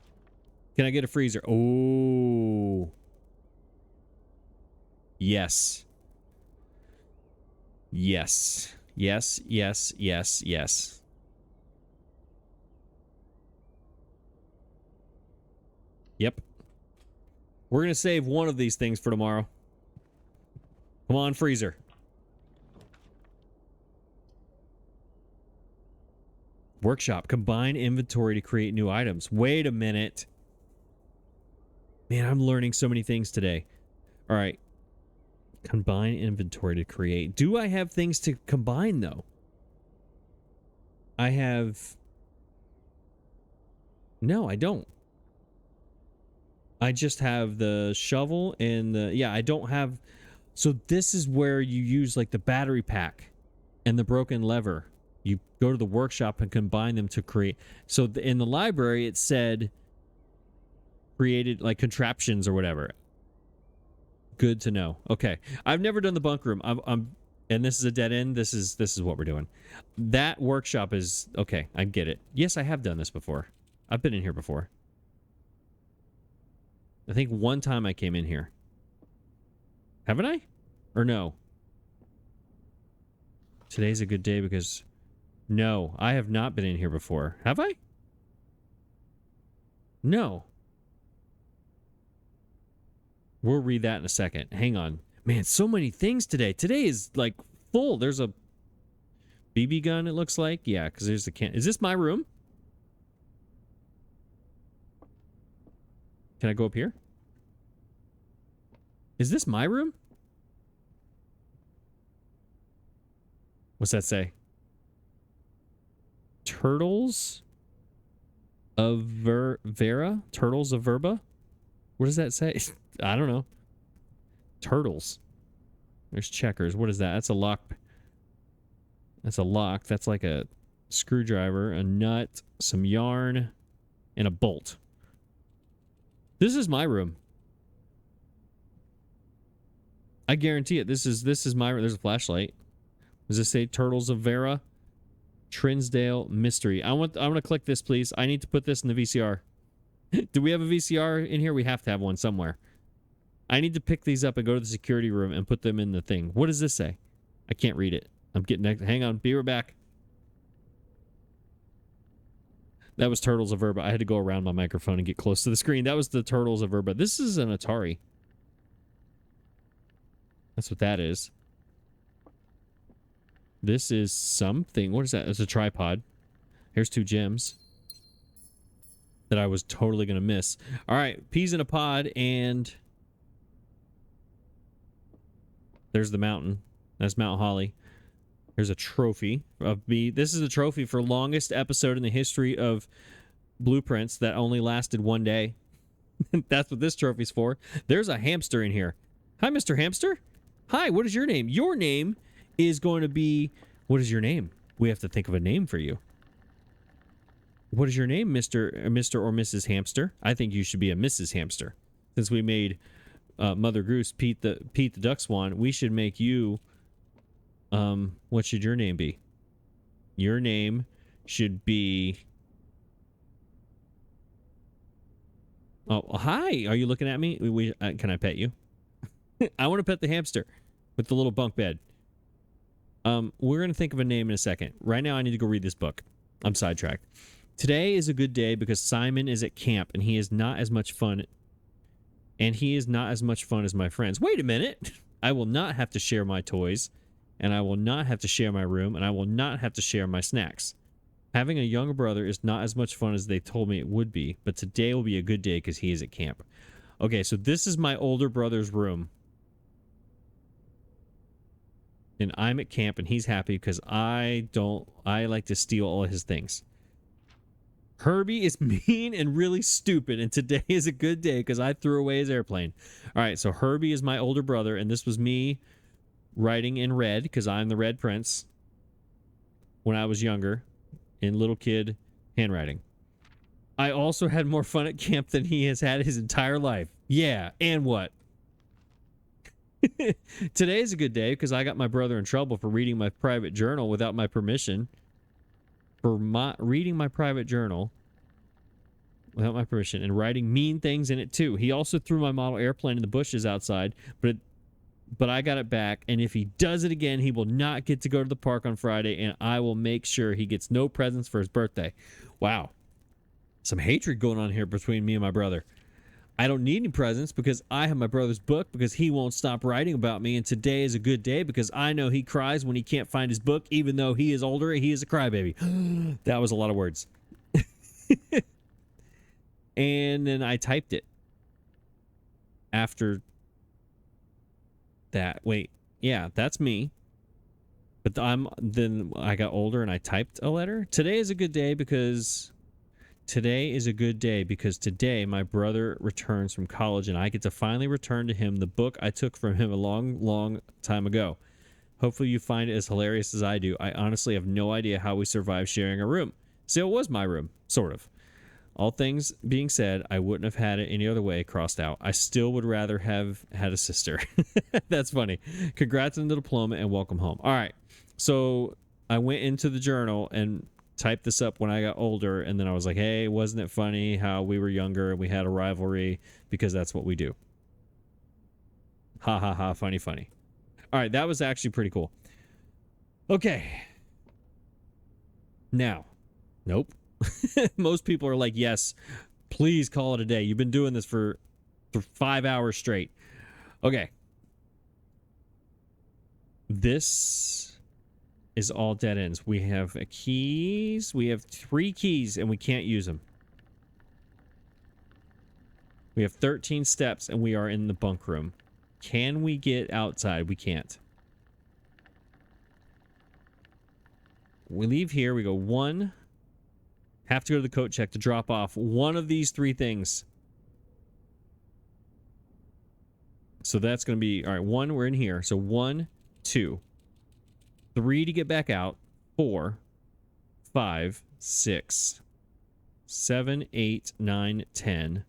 Can I get a freezer? Oh. Yes. Yes. Yes, yes, yes, yes. Yep. We're going to save one of these things for tomorrow. Come on, freezer. Workshop. Combine inventory to create new items. Wait a minute. Man, I'm learning so many things today. All right. Combine inventory to create. Do I have things to combine, though? I have... No, I don't. I just have the shovel and the... Yeah, I don't have... So this is where you use, like, the battery pack and the broken lever. You go to the workshop and combine them to create... So in the library, it said... created, like, contraptions or whatever. Good to know. Okay. I've never done the bunk room. And this is a dead end. This is what we're doing. That workshop is... Okay, I get it. Yes, I have done this before. I've been in here before. I think one time I came in here. Haven't I? Or no? Today's a good day because... No, I have not been in here before. Have I? No. We'll read that in a second. Hang on. Man, so many things today. Today is, like, full. There's a BB gun, it looks like. Yeah, because there's the can... Is this my room? Can I go up here? Is this my room? What's that say? Turtles of Vera? Turtles of Verba? What does that say? I don't know. Turtles. There's checkers. What is that? That's a lock. That's a lock. That's like a screwdriver, a nut, some yarn, and a bolt. This is my room. I guarantee it. This is my room. There's a flashlight. Does this say Turtles of Vera? Trinsdale Mystery. I want to click this, please. I need to put this in the VCR. Do we have a VCR in here? We have to have one somewhere. I need to pick these up and go to the security room and put them in the thing. What does this say? I can't read it. I'm getting... Hang on. Be right back. That was Turtles of Verba. I had to go around my microphone and get close to the screen. That was the Turtles of Verba. This is an Atari. That's what that is. This is something. What is that? It's a tripod. Here's 2 gems that I was totally going to miss. All right. Peas in a pod, and there's the mountain. That's Mount Holly. There's a trophy of me. This is a trophy for longest episode in the history of Blueprints that only lasted 1 day. That's what this trophy's for. There's a hamster in here. Hi, Mr. Hamster. Hi, what is your name? Your name is going to be... What is your name? We have to think of a name for you. What is your name, Mr. or Mrs. Hamster? I think you should be a Mrs. Hamster. Since we made Mother Goose Pete the Duck Swan, we should make you... what should your name be? Your name should be... Oh, hi! Are you looking at me? Can I pet you? I want to pet the hamster with the little bunk bed. We're going to think of a name in a second. Right now, I need to go read this book. I'm sidetracked. Today is a good day because Simon is at camp and he is not as much fun. And he is not as much fun as my friends. Wait a minute. I will not have to share my toys, and I will not have to share my room, and I will not have to share my snacks. Having a younger brother is not as much fun as they told me it would be, but today will be a good day because he is at camp. Okay, so this is my older brother's room. And I'm at camp, and he's happy because I like to steal all of his things. Herbie is mean and really stupid, and today is a good day because I threw away his airplane. All right, so Herbie is my older brother, and this was me writing in red because I'm the Red Prince when I was younger in little kid handwriting. I also had more fun at camp than he has had his entire life. Yeah, and what? Today is a good day because I got my brother in trouble for reading my private journal without my permission. Reading my private journal without my permission and writing mean things in it too. He also threw my model airplane in the bushes outside, but I got it back, and if he does it again, he will not get to go to the park on Friday, and I will make sure he gets no presents for his birthday. Wow. Some hatred going on here between me and my brother. I don't need any presents because I have my brother's book because he won't stop writing about me, and today is a good day because I know he cries when he can't find his book, even though he is older and he is a crybaby. That was a lot of words. And then I typed it after that. Wait, yeah, that's me. But then I got older and I typed a letter. Today is a good day because today my brother returns from college and I get to finally return to him the book I took from him a long, long time ago. Hopefully you find it as hilarious as I do. I honestly have no idea how we survived sharing a room. So it was my room, sort of. All things being said, I wouldn't have had it any other way, crossed out. I still would rather have had a sister. That's funny. Congrats on the diploma and welcome home. All right. So I went into the journal and typed this up when I got older, and then I was like, hey, wasn't it funny how we were younger and we had a rivalry because that's what we do. Ha ha ha, funny, funny. All right, that was actually pretty cool. Okay. Now, nope. Most people are like, yes, please call it a day. You've been doing this for 5 hours straight. Okay. This is all dead ends. We have keys. We have 3 keys and we can't use them. We have 13 steps and we are in the bunk room. Can we get outside? We can't. We leave here. We go 1. Have to go to the coat check to drop off one of these 3 things. So that's going to be, all right, 1, we're in here. So 1, 2, 3 to get back out, 4, 5, 6, 7, 8, 9, 10,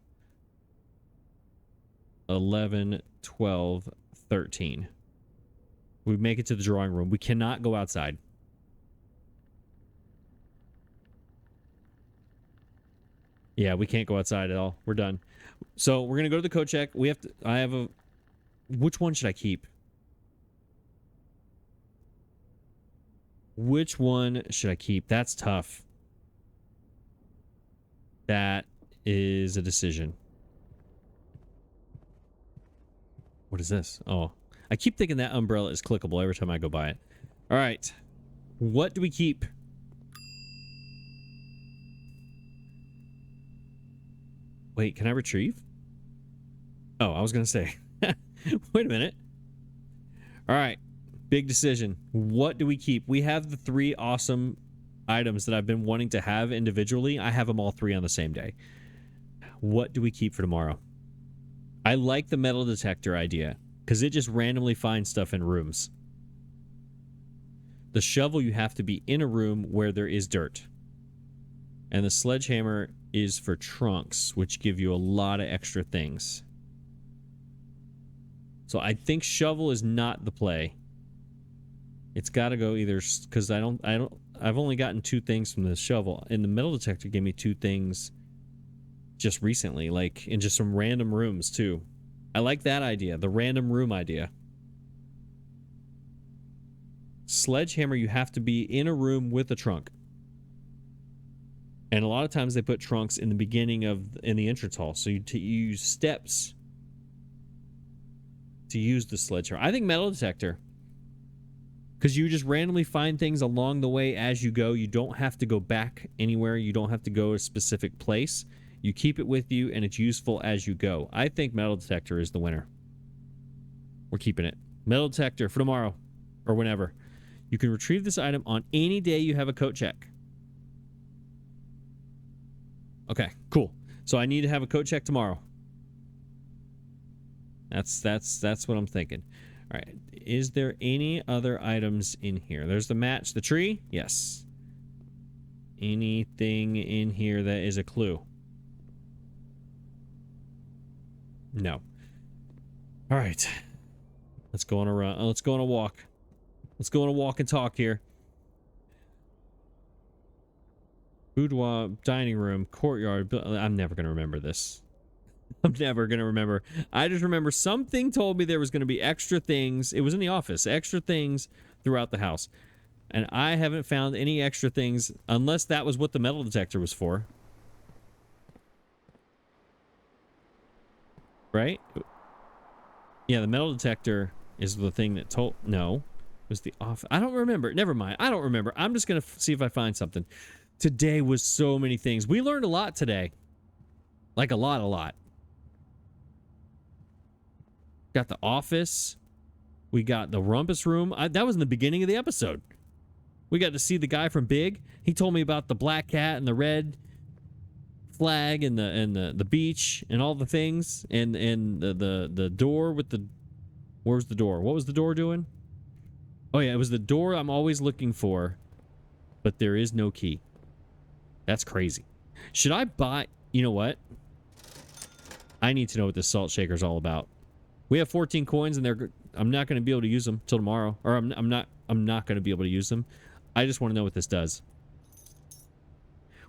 11, 12, 13. We make it to the drawing room. We cannot go outside. Yeah, we can't go outside at all. We're done. So we're going to go to the coat check. We have to, which one should I keep? Which one should I keep? That's tough. That is a decision. What is this? Oh, I keep thinking that umbrella is clickable every time I go by it. All right. What do we keep? Wait, can I retrieve? Oh, I was going to say. Wait a minute. All right. Big decision. What do we keep? We have the 3 awesome items that I've been wanting to have individually. I have them all 3 on the same day. What do we keep for tomorrow? I like the metal detector idea because it just randomly finds stuff in rooms. The shovel, you have to be in a room where there is dirt. And the sledgehammer is for trunks, which give you a lot of extra things. So I think shovel is not the play. It's got to go either, because I've only gotten 2 things from the shovel, and the metal detector gave me 2 things just recently, like in just some random rooms too. I like that idea, the random room idea. Sledgehammer, you have to be in a room with a trunk. And a lot of times they put trunks in the beginning in the entrance hall, so you use steps to use the sledgehammer. I think metal detector, because you just randomly find things along the way as you go. You don't have to go back anywhere. You don't have to go to a specific place. You keep it with you, and it's useful as you go. I think metal detector is the winner. We're keeping it. Metal detector for tomorrow or whenever. You can retrieve this item on any day you have a coat check. Okay, cool. So I need to have a coat check tomorrow. That's what I'm thinking. All right. Is there any other items in here? There's the match, the tree. Yes. Anything in here that is a clue? No. All right. Let's go on a run. Let's go on a walk. Let's go on a walk and talk here. Boudoir, dining room, courtyard. I'm never going to remember this. I'm never going to remember. I just remember something told me there was going to be extra things. It was in the office. Extra things throughout the house. And I haven't found any extra things unless that was what the metal detector was for. Right? Yeah, the metal detector is the thing that told... No. It was the office. I don't remember. Never mind. I don't remember. I'm just going to see if I find something. Today was so many things. We learned a lot today. Like a lot. Got the office. We got the rumpus room. That was in the beginning of the episode. We got to see the guy from Big. He told me about the black cat and the red flag and the beach and all the things and the door with the... Where's the door? What was the door doing? Oh yeah, it was the door I'm always looking for, but there is no key. That's crazy. Should I buy... You know what? I need to know what this salt shaker is all about. We have 14 coins and I'm not going to be able to use them till tomorrow. Or I'm not going to be able to use them. I just want to know what this does.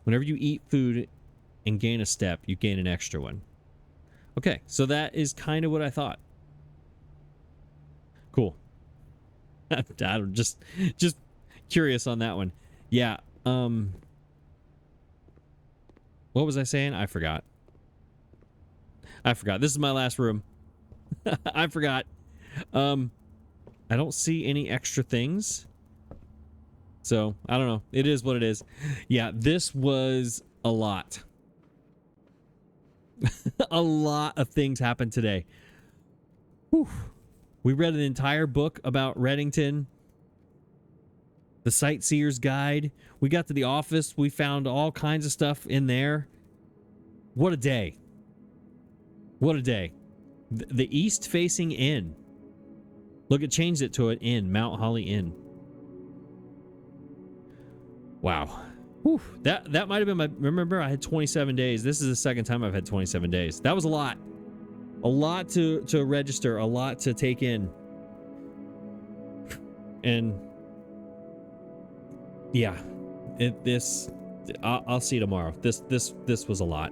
Whenever you eat food and gain a step, you gain an extra one. Okay, so that is kind of what I thought. Cool. I'm just curious on that one. Yeah, what was I saying? I forgot. This is my last room. I forgot. I don't see any extra things. So, I don't know. It is what it is. Yeah, this was a lot. A lot of things happened today. Whew. We read an entire book about Reddington. The Sightseer's Guide. We got to the office. We found all kinds of stuff in there. What a day. What a day. The east-facing inn. Look, it changed it to an inn. Mount Holly Inn. Wow. Whew. That might have been my... Remember, I had 27 days. This is the second time I've had 27 days. That was a lot. A lot to register. A lot to take in. And... Yeah. I'll see you tomorrow. This was a lot.